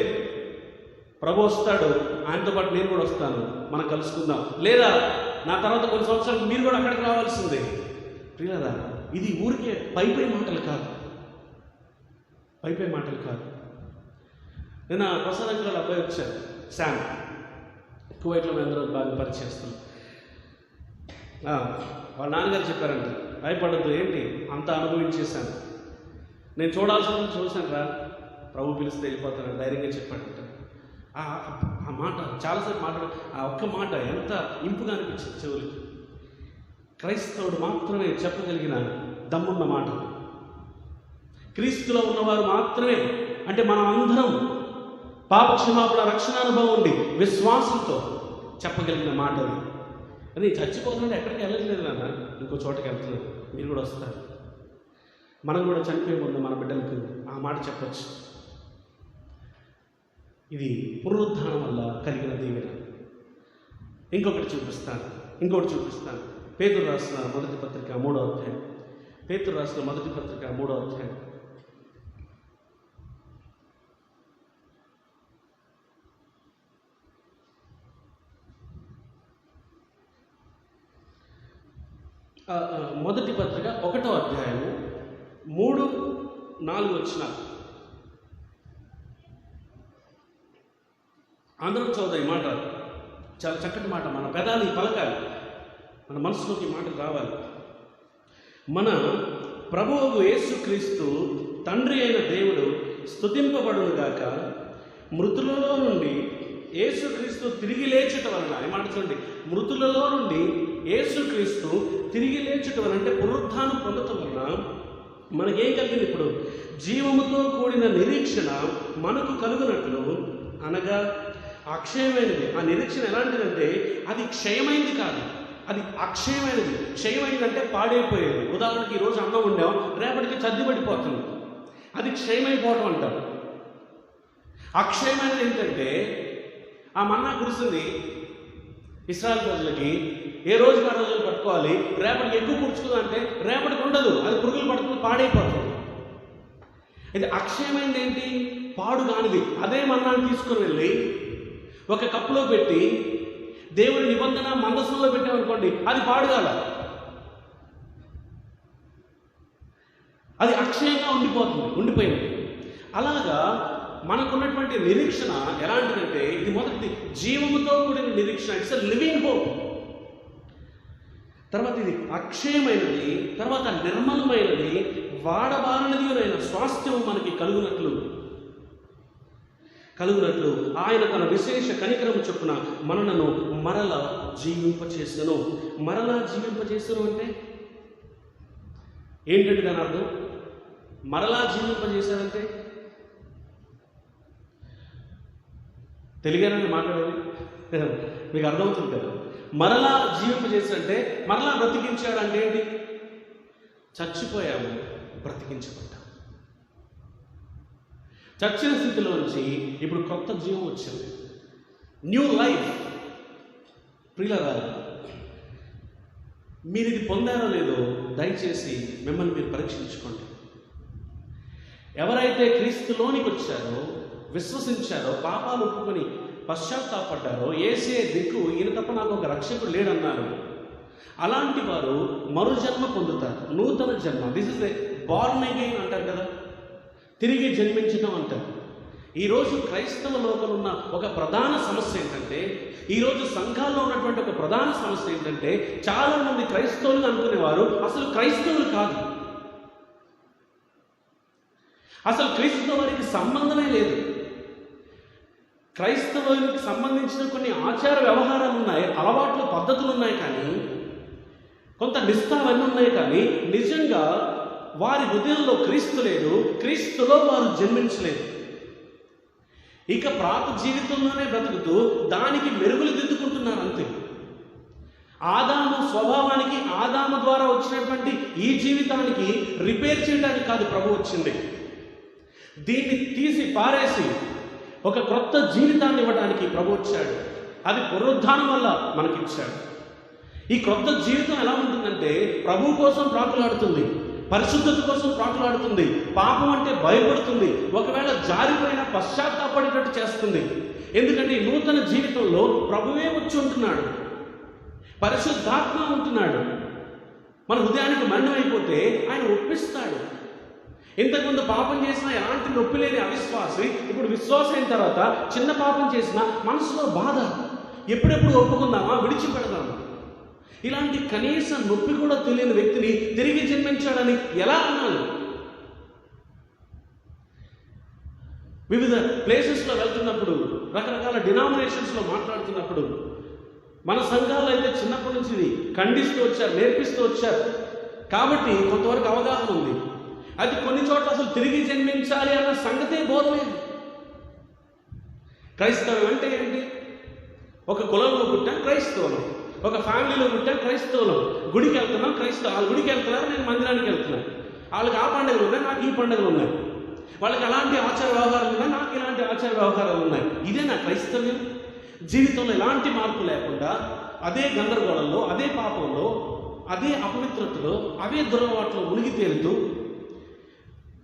ప్రభు వస్తాడు, ఆయనతో పాటు నేను కూడా వస్తాను, మనం కలుసుకుందాం. లేదా నా తర్వాత కొన్ని సంవత్సరాలు మీరు కూడా అక్కడికి రావాల్సిందే. ప్రియులారా, ఇది ఊరికే పైపై మాటలు కాదు. నిన్న ప్రసాద్ అంకుల్ అబ్బాయి వచ్చారు, శామ్, కువైట్లో మేము అందరూ బాగా పరిచయిస్తున్నాం. వాళ్ళ నాన్నగారు చెప్పారంట, భయపడద్దు, ఏంటి అంత అనుభవించేశాను, నేను చూడాల్సిన చూశాను రా, ప్రభు పిలిస్తే వెళ్ళిపోతాను ధైర్యంగా చెప్పాడంట. ఆ మాట చాలాసేపు ఆ ఒక్క మాట ఎంత ఇంపుగా అనిపించింది చెవులకి. క్రైస్తవుడు మాత్రమే చెప్పగలిగిన దమ్మున్న మాట, క్రీస్తులో ఉన్నవారు మాత్రమే, అంటే మనం అందరం పాపక్షమాపణ రక్షణ అనుభవం ఉండి విశ్వాసంతో చెప్పగలిగిన మాట అది. అది చచ్చిపోతుంటే ఎక్కడికి వెళ్ళట్లేదు నాన్న, ఇంకో చోటకి వెళ్తున్నాను, మీరు కూడా వస్తారు. మనం కూడా చనిపోయే ముందు మన బిడ్డలకు ఆ మాట చెప్పచ్చు. ఇది పునరుద్ధానం వల్ల కలిగిన దీవెన. ఇంకొకటి చూపిస్తాను. పేతురు రాసిన మొదటి పత్రిక 3వ అధ్యాయం. పేతురు రాసిన మొదటి పత్రిక 3వ అధ్యాయం. మొదటి పత్రిక 1వ అధ్యాయము 3-4 వచనాలు. అందరం చదువు. ఈ మాట చాలా చక్కటి మాట, మన పెదాలు పలకాలి, మన మనసులోకి మాటలు రావాలి. మన ప్రభువు యేసుక్రీస్తు తండ్రి అయిన దేవుడు స్తుతింపబడును గాక. మృతులలో నుండి యేసుక్రీస్తు తిరిగి లేచుట వలన, ఈ మాట చూడండి, మృతులలో నుండి యేసుక్రీస్తు తిరిగి లేచుట వలన, అంటే పునరుద్ధానం పొందటం వలన మనకేం కలిగింది? ఇప్పుడు జీవముతో కూడిన నిరీక్షణ మనకు కలుగునట్లు, అనగా అక్షయమైనది. ఆ నిరీక్షణ ఎలాంటిదంటే అది క్షయమైనది కాదు, అది అక్షయమైనది. క్షయమైనదంటే పాడైపోయేది. ఉదాహరణకి ఈరోజు అన్నం ఉండాం, రేపటికి చద్దిపడిపోతుంది, అది క్షయమైపోవటం అంటారు. అక్షయమైనది ఏంటంటే ఆ మన్నా కురిసింది ఇశ్రాయేలు ప్రజలకి, ఏ రోజుకి ఆ రోజులు పట్టుకోవాలి, రేపటికి ఎక్కువ కూర్చుకుందంటే రేపటికి ఉండదు, అది పురుగులు పట్టుకుని పాడైపోతుంది. ఇది అక్షయమైనది ఏంటి? పాడు కానిది. అదే మన్నాన్ని తీసుకుని వెళ్ళి ఒక కప్పులో పెట్టి దేవుని నిబంధన మందసంలో పెట్టామనుకోండి, అది పాడుగాల. అది అక్షయంగా ఉండిపోయింది. అలాగా మనకున్నటువంటి నిరీక్షణ ఎలాంటిదంటే, ఇది మొదటిది జీవముతో కూడిన నిరీక్షణ. It's a living hope. తర్వాత ఇది అక్షయమైనది, తర్వాత నిర్మలమైనది, వాడబారనిది అయిన స్వాస్థ్యం మనకి కలుగునట్లు ఆయన తన విశేష కనికరము చొప్పున మనలను మరలా జీవింపచేసెను. మరలా జీవింపచేసెను అంటే ఏంటంటే దాని అర్థం? మరలా జీవింపజేశారంటే తెలుగేనని మాట్లాడేది మీకు అర్థమవుతుంది కదా. మరలా జీవింపజేశారంటే మరలా బ్రతికించాడంటే ఏంటి? చచ్చిపోయాము, బ్రతికించబడ్డాము. చచ్చిన స్థితిలో నుంచి ఇప్పుడు కొత్త జీవం వచ్చింది, న్యూ లైఫ్. ప్రియులారా, మీరు ఇది పొందారో లేదో దయచేసి మిమ్మల్ని మీరు పరీక్షించుకోండి. ఎవరైతే క్రీస్తులోనికి వచ్చారో, విశ్వసించారో, పాపాలు ఒప్పుకొని పశ్చాత్తాపడ్డారో, యేసే దిక్కు, ఈయన తప్ప నాకు ఒక రక్షకుడు లేడన్నారు, అలాంటి వారు మరుజన్మ పొందుతారు, నూతన జన్మ. This is a born again అంటారు కదా, తిరిగి జన్మించడం అంటారు. ఈరోజు క్రైస్తవ లోకంలో ఉన్న ఒక ప్రధాన సమస్య ఏంటంటే, ఈరోజు సంఘాల్లో ఉన్నటువంటి ఒక ప్రధాన సమస్య ఏంటంటే, చాలా మంది క్రైస్తవులు అనుకునేవారు అసలు క్రైస్తవులు కాదు. అసలు క్రీస్తుతో వారికి సంబంధమే లేదు. క్రైస్తవులకు సంబంధించిన కొన్ని ఆచార వ్యవహారాలు ఉన్నాయి, అలవాట్లు, పద్ధతులు ఉన్నాయి, కానీ కొంత నిష్ఠావన్నీ ఉన్నాయి, కానీ నిజంగా వారి హృదయంలో క్రీస్తు లేదు, క్రీస్తులో వారు జన్మించలేదు. ఇక ప్రాత జీవితంలోనే బ్రతుకుతూ దానికి మెరుగులు దిద్దుకుంటున్నారు అంతే. ఆదాము స్వభావానికి, ఆదాము ద్వారా వచ్చినటువంటి ఈ జీవితానికి రిపేర్ చేయడానికి కాదు ప్రభు వచ్చింది. దీన్ని తీసి పారేసి ఒక క్రొత్త జీవితాన్ని ఇవ్వడానికి ప్రభు వచ్చాడు. అది పునరుద్ధానం వల్ల మనకిచ్చాడు. ఈ క్రొత్త జీవితం ఎలా ఉంటుందంటే, ప్రభు కోసం ప్రాకులాడుతుంది, పరిశుద్ధత కోసం ప్రాకులాడుతుంది, పాపం అంటే భయపడుతుంది, ఒకవేళ జారిపోయినా పశ్చాత్తాపడేటట్టు చేస్తుంది. ఎందుకంటే ఈ నూతన జీవితంలో ప్రభువే వచ్చి ఉంటున్నాడు, పరిశుద్ధాత్మ ఉంటున్నాడు. మన హృదయానికి మరణమైపోతే ఆయన ఒప్పిస్తాడు. ఇంతకుముందు పాపం చేసినా ఎలాంటి నొప్పి లేని అవిశ్వాసి ఇప్పుడు విశ్వాసం అయిన తర్వాత చిన్న పాపం చేసినా మనసులో బాధ, ఎప్పుడెప్పుడు ఒప్పుకుందామా, విడిచిపెడదామా, ఇలాంటి కనీస నొప్పి కూడా తెలియని వ్యక్తిని తిరిగి జన్మించాడని ఎలా అనాలి? వివిధ ప్లేసెస్లో వెళ్తున్నప్పుడు, రకరకాల డినామినేషన్స్లో మాట్లాడుతున్నప్పుడు, మన సంఘాల్లో అయితే చిన్నప్పటి నుంచి ఇది ఖండిస్తూ వచ్చారు, నేర్పిస్తూ వచ్చారు, కాబట్టి కొంతవరకు అవగాహన ఉంది. అది కొన్ని చోట్ల అసలు తిరిగి జన్మించాలి అన్న సంగతే బోధలేదు. క్రైస్తవం అంటే ఏంటి? ఒక కులంలో పుట్టాం క్రైస్తవులం, ఒక ఫ్యామిలీలో పుట్టాం క్రైస్తవులం, గుడికి వెళ్తున్నాం క్రైస్తవ, వాళ్ళు గుడికి వెళ్తున్నారు, నేను మందిరానికి వెళ్తున్నాను, వాళ్ళకి ఆ పండుగలు ఉన్నాయి, నాకు ఈ పండుగలు ఉన్నాయి, వాళ్ళకి అలాంటి ఆచార వ్యవహారాలు ఉన్నాయి, నాకు ఇలాంటి ఆచార వ్యవహారాలు ఉన్నాయి. ఇదే నా క్రైస్తవ్యం. జీవితంలో ఎలాంటి మార్పు లేకుండా అదే గందరగోళంలో, అదే పాపంలో, అదే అపవిత్రతలో, అవే దురలవాట్లో మునిగి తేలుతూ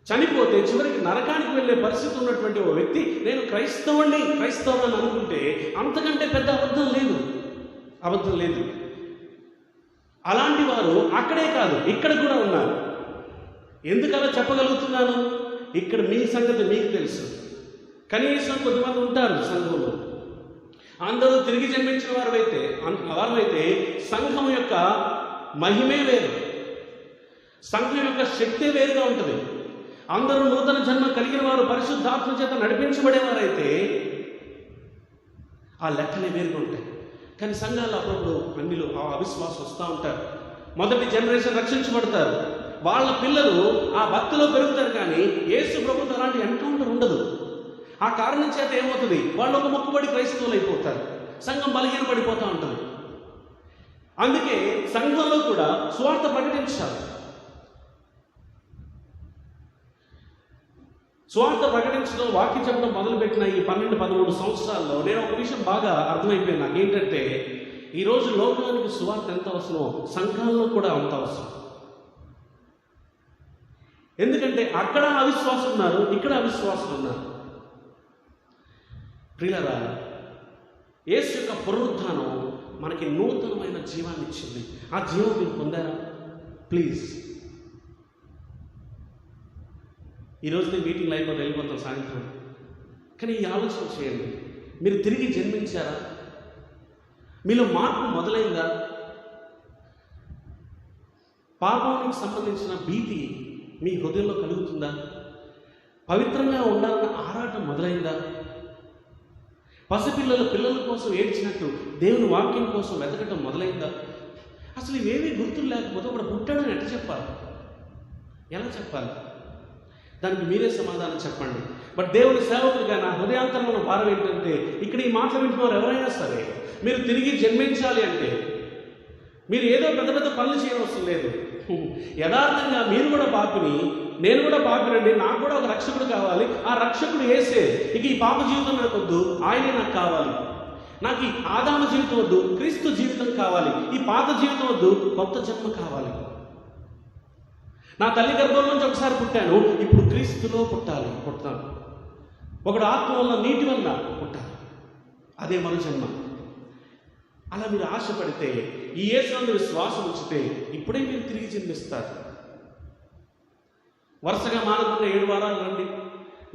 చనిపోతే చివరికి నరకానికి వెళ్ళే పరిస్థితి ఉన్నటువంటి ఓ వ్యక్తి నేను క్రైస్తవుని అనుకుంటే అంతకంటే పెద్ద అబద్ధం లేదు. అలాంటి వారు అక్కడే కాదు ఇక్కడ కూడా ఉన్నారు. ఎందుకలా చెప్పగలుగుతున్నాను? ఇక్కడ మీ సంగతి మీకు తెలుసు. కనీసం కొద్దిమంది ఉంటారు సంఘంలో, అందరూ తిరిగి జన్మించిన వారైతే సంఘం యొక్క మహిమే వేరు, సంఘం యొక్క శక్తి వేరుగా ఉంటుంది. అందరూ నూతన జన్మ కలిగిన వారు, పరిశుద్ధాత్మ చేత నడిపించబడేవారైతే ఆ లెక్కలే వేరుగా ఉంటాయి. కానీ సంఘాలు అప్పుడప్పుడు అన్నిలో ఆ అవిశ్వాసం వస్తూ ఉంటారు. మొదటి జనరేషన్ రక్షించబడతారు, వాళ్ళ పిల్లలు ఆ భక్తిలో పెరుగుతారు, కానీ యేసు ప్రభుతో అలాంటి ఎన్కౌంటర్ ఉండదు. ఆ కారణం చేత ఏమవుతుంది? వాళ్ళు ఒక మొక్కుబడి క్రైస్తవులు అయిపోతారు, సంఘం బలహీనపడిపోతూ ఉంటుంది. అందుకే సంఘంలో కూడా సువార్త ప్రకటించాలి. సువార్త ప్రకటించడం, వాక్యం చెప్పడం మొదలుపెట్టిన ఈ 12-13 సంవత్సరాల్లో నేను ఒక విషయం బాగా అర్థమైపోయింది నాకు. ఏంటంటే ఈరోజు లోకానికి సువార్త ఎంత అవసరమో సంఘాల్లో కూడా అంత అవసరం. ఎందుకంటే అక్కడ అవిశ్వాసం ఉన్నారు, ఇక్కడ అవిశ్వాసం ఉన్నారు. ప్రియులారా, యేసు యొక్క పునరుద్ధానం మనకి నూతనమైన జీవాన్ని ఇచ్చింది. ఆ జీవం మీరు పొందారా? ప్లీజ్ ఈరోజు మీటింగ్లు అయిపోతే వెళ్ళిపోతాం సాయంత్రం. కానీ ఈ ఆలోచన చేయండి, మీరు తిరిగి జన్మించారా? మీలో మార్పు మొదలైందా? పాపానికి సంబంధించిన భీతి మీ హృదయంలో కలుగుతుందా? పవిత్రంగా ఉండాలన్న ఆరాటం మొదలైందా? పసిపిల్లల పిల్లల కోసం ఏడ్చినట్టు దేవుని వాక్యం కోసం వెతకటం మొదలైందా? అసలు ఇవేమీ గుర్తులు లేకపోతే ఒకడు పుట్టాడని ఎట్లా చెప్పాలి? ఎలా చెప్పాలి? దానికి మీరే సమాధానం చెప్పండి. బట్ దేవుని సేవకులుగా నా హృదయాంతరంలో భారం ఏంటంటే, ఇక్కడ ఈ మాటలు వింటున్నారు ఎవరైనా సరే, మీరు తిరిగి జన్మించాలి అంటే మీరు ఏదో పెద్ద పెద్ద పనులు చేయవలసిన లేదు. యథార్థంగా మీరు కూడా పాపిని, నేను కూడా పాపినండి, నాకు కూడా ఒక రక్షకుడు కావాలి. ఆ రక్షకుడు యేసే. ఇక ఈ పాప జీవితం నాకు వద్దు, ఆయనే నాకు కావాలి. నాకు ఈ ఆదాము జీవితం వద్దు, క్రీస్తు జీవితం కావాలి. ఈ పాత జీవితం వద్దు, కొత్త జన్మ కావాలి. నా తల్లి గర్భం నుంచి ఒకసారి పుట్టాను, ఇప్పుడు క్రీస్తులో పుడతాను. ఒకడు ఆత్మ వల్ల, నీటి వల్ల పుట్టాలి, అదే మరో జన్మ. అలా మీరు ఆశపడితే, ఈ యేసునందు విశ్వాసం ఉంచితే ఇప్పుడే మీరు తిరిగి జన్మిస్తారు. వరుసగా మానకుండా 7 వారాలు రండి,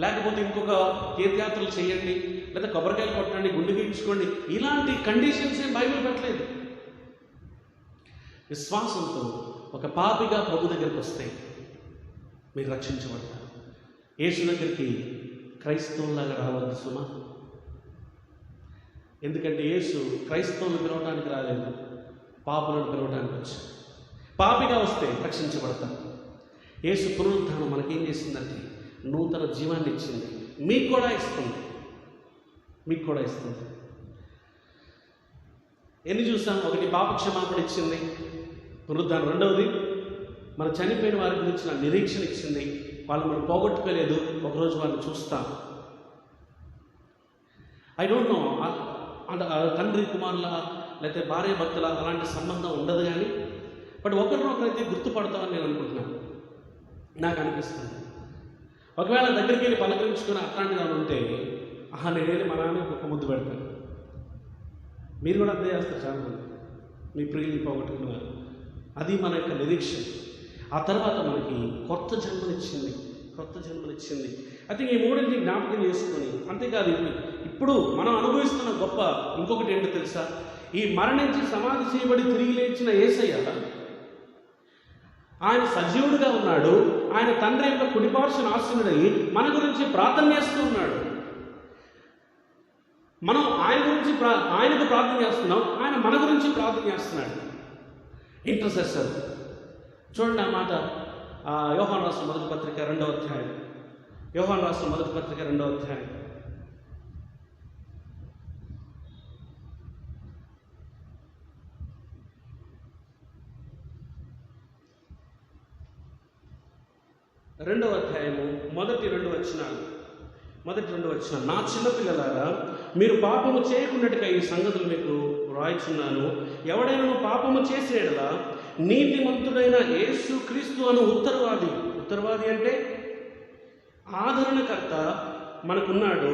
లేకపోతే ఇంకొక తీర్థయాత్రలు చేయండి, లేదా కొబ్బరికాయలు కొట్టండి, గుండె గీయించుకోండి, ఇలాంటి కండిషన్స్ ఏం బైబిల్ పెట్టలేదు. విశ్వాసంతో ఒక పాపిగా ప్రభు దగ్గరికి వస్తే మీరు రక్షించబడతారు. యేసు దగ్గరికి క్రైస్తవులాగా రావద్దు సుమా. ఎందుకంటే యేసు క్రైస్తవులను పిలవడానికి రాలేదు, పాపులను పిలవడానికి వచ్చారు. పాపిగా వస్తే రక్షించబడతారు. యేసు పునరుద్ధానం మనకేం చేసిందంటే నూతన జీవాన్ని ఇచ్చింది. మీకు కూడా ఇస్తుంది. ఎన్ని చూసాం? ఒకటి పాప క్షమాపణ ఇచ్చింది, పునరుద్ధానం. రెండవది మన చనిపోయిన వారి గురించి నా నిరీక్షణ ఇచ్చింది. వాళ్ళు మనం పోగొట్టుకోలేదు, ఒకరోజు వాళ్ళని చూస్తాం. ఐ డోంట్ నో తండ్రి కుమారుల లేకపోతే భార్య భర్తల అలాంటి సంబంధం ఉండదు, కానీ బట్ ఒకరినొకరైతే గుర్తుపడతామని నేను అనుకుంటున్నాను. నాకు అనిపిస్తుంది. ఒకవేళ దగ్గరికి వెళ్ళి పలకరించుకుని అట్లాంటిది ఉంటే, నేనే మా నాన్న ఒక ముద్దు పెడతాను. మీరు కూడా అంతే చేస్తారు చాలామంది, మీ ప్రియుల్ని పోగొట్టుకున్నారు. అది మన యొక్క నిరీక్షణ. ఆ తర్వాత మనకి కొత్త జన్మనిచ్చింది. ఐ థింక్ ఈ మూడింటిని జ్ఞాపకం చేసుకొని, అంతేకాదు ఇప్పుడు మనం అనుభవిస్తున్న గొప్ప ఇంకొకటి ఏంటో తెలుసా? ఈ మరణించి సమాధి చేయబడి తిరిగి లేచిన యేసయ్య, ఆయన సజీవుడిగా ఉన్నాడు. ఆయన తండ్రి యొక్క కుడిపార్శ్వన ఆసీనుడై మన గురించి ప్రార్థన చేస్తూ ఉన్నాడు. మనం ఆయనకు ప్రార్థన చేస్తున్నాం, ఆయన మన గురించి ప్రార్థన చేస్తున్నాడు. ఇంటర్సెసర్. చూడండి ఆ మాట యోహాను రాసిన మొదటి పత్రిక 2వ అధ్యాయం. యోహాను రాసిన మొదటి పత్రిక 2వ అధ్యాయం. రెండవ అధ్యాయము మొదటి 2 వచనాలు. నా చిన్నపిల్లలారా, మీరు పాపము చేయకున్నట్టుగా ఈ సంగతులు మీకు రాయిచున్నాను. ఎవడైనా పాపము చేసే యెడల నీతిమంతుడైన యేసు క్రీస్తు అను ఉత్తరవాది అంటే ఆదరణకర్త మనకున్నాడు,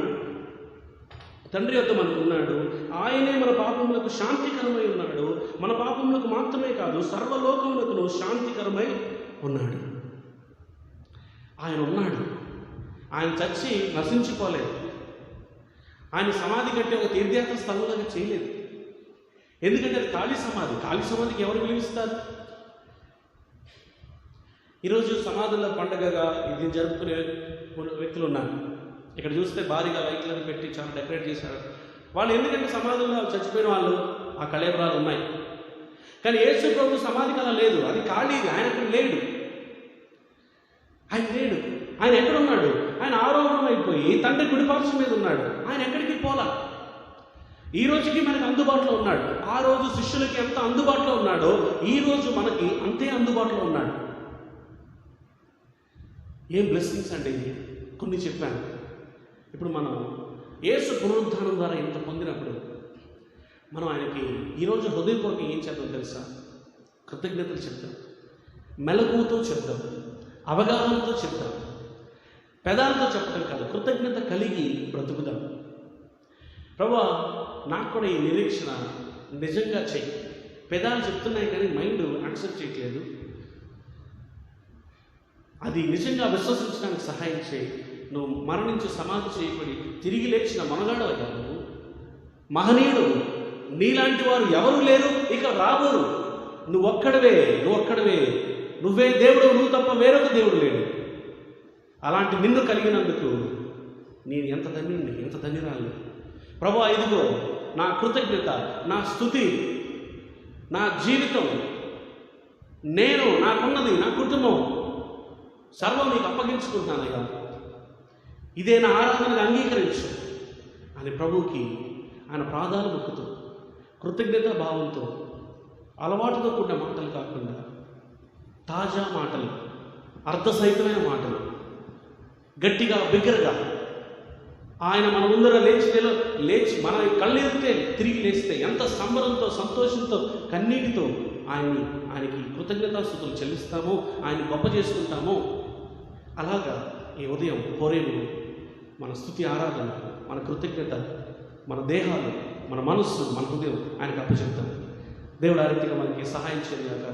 తండ్రి యొద్ద మనకున్నాడు. ఆయనే మన పాపములకు శాంతికరమై ఉన్నాడు. మన పాపములకు మాత్రమే కాదు, సర్వలోకములకు శాంతికరమై ఉన్నాడు. ఆయన ఉన్నాడు. ఆయన చచ్చి నశించిపోలేదు. ఆయన సమాధి కట్టి ఒక తీర్థయాత్ర స్థలంలాగా చేయలేదు. ఎందుకంటే అది ఖాళీ సమాధికి ఎవరు విలువిస్తారు? ఈరోజు సమాధుల పండుగగా ఇది జరుపుకునే వ్యక్తులు ఉన్నారు. ఇక్కడ చూస్తే భారీగా లైట్లను పెట్టి చాలా డెకరేట్ చేశారు. వాళ్ళు ఎందుకంటే సమాధుల్లో చచ్చిపోయిన వాళ్ళు ఆ కళేబరాలు ఉన్నాయి. కానీ యేసు ప్రభు సమాధికి అలా లేదు, అది ఖాళీది. ఆయన అక్కడ లేడు. ఆయన ఎక్కడున్నాడు? ఆయన ఆరోహణం అయిపోయి తండ్రి కుడిపార్శ్వం మీద ఉన్నాడు. ఆయన ఎక్కడికి పోలా. ఈ రోజుకి మనకు అందుబాటులో ఉన్నాడు. ఆ రోజు శిష్యులకి ఎంత అందుబాటులో ఉన్నాడో ఈ రోజు మనకి అంతే అందుబాటులో ఉన్నాడు. ఏం బ్లెస్సింగ్స్ అండి. కొన్ని చెప్పాను. ఇప్పుడు మనం యేసు పునరుద్ధానం ద్వారా ఇంత పొందినప్పుడు మనం ఆయనకి ఈరోజు హృదయపూర్వకంగా ఏం చేద్దాం తెలుసా? కృతజ్ఞతలు చెప్తాం, మెలకువతో చెప్తాం, అవగాహనతో చెప్తాం. పెదాలతో చెప్పడం కాదు, కృతజ్ఞత కలిగి బ్రతుకుదాం. ప్రభువా, నాకు కూడా ఈ నిరీక్షణ నిజంగా చెయ్యి. పెదాలు చెప్తున్నాయి కానీ మైండ్ యాక్సెప్ట్ చేయట్లేదు. అది నిజంగా విశ్వసించడానికి సహాయం చేయి. నువ్వు మరణించి సమాధి చేయబడి తిరిగి లేచిన మనగాడవయ్యా నువ్వు, మహనీయుడు. నీలాంటి వారు ఎవరు లేరు, ఇక రాబోరు. నువ్వొక్కడవే, నువ్వే దేవుడు, నువ్వు తప్ప వేరొక దేవుడు లేడు. అలాంటి నిన్ను కలిగినందుకు నేను ఎంత ధన్యుణ్ణి, ఎంత ధన్యురాలు. ప్రభువా, ఇదిగో నా కృతజ్ఞత, నా స్తుతి, నా జీవితం, నేను, నాకున్నది, నా కుటుంబం సర్వం నీకు అప్పగించుకుంటున్నానయ్యా. ఇదే నా ఆరాధనగా అంగీకరించు అని ప్రభువుకి ఆయన పాదాలు మొక్కుతూ కృతజ్ఞత భావంతో, అలవాటుతో కూడిన మాటలు కాకుండా తాజా మాటలు, అర్థసహితమైన మాటలు, గట్టిగా బిగ్గరగా ఆయన మన ముందర లేచి మన కళ్ళెత్తే తిరిగి లేస్తే ఎంత సంబరంతో, సంతోషంతో, కన్నీటితో ఆయనకి కృతజ్ఞతాస్తుతులు చెల్లిస్తామో, ఆయన గొప్ప చేసుకుంటామో, అలాగా ఈ ఉదయం హోరేబు మన స్తుతి, ఆరాధన, మన కృతజ్ఞత, మన దేహాలు, మన మనస్సు, మన హృదయం ఆయనకు అప్పచెప్తాం. దేవుడు ఆ రీతిగా మనకి సహాయం చేయలేక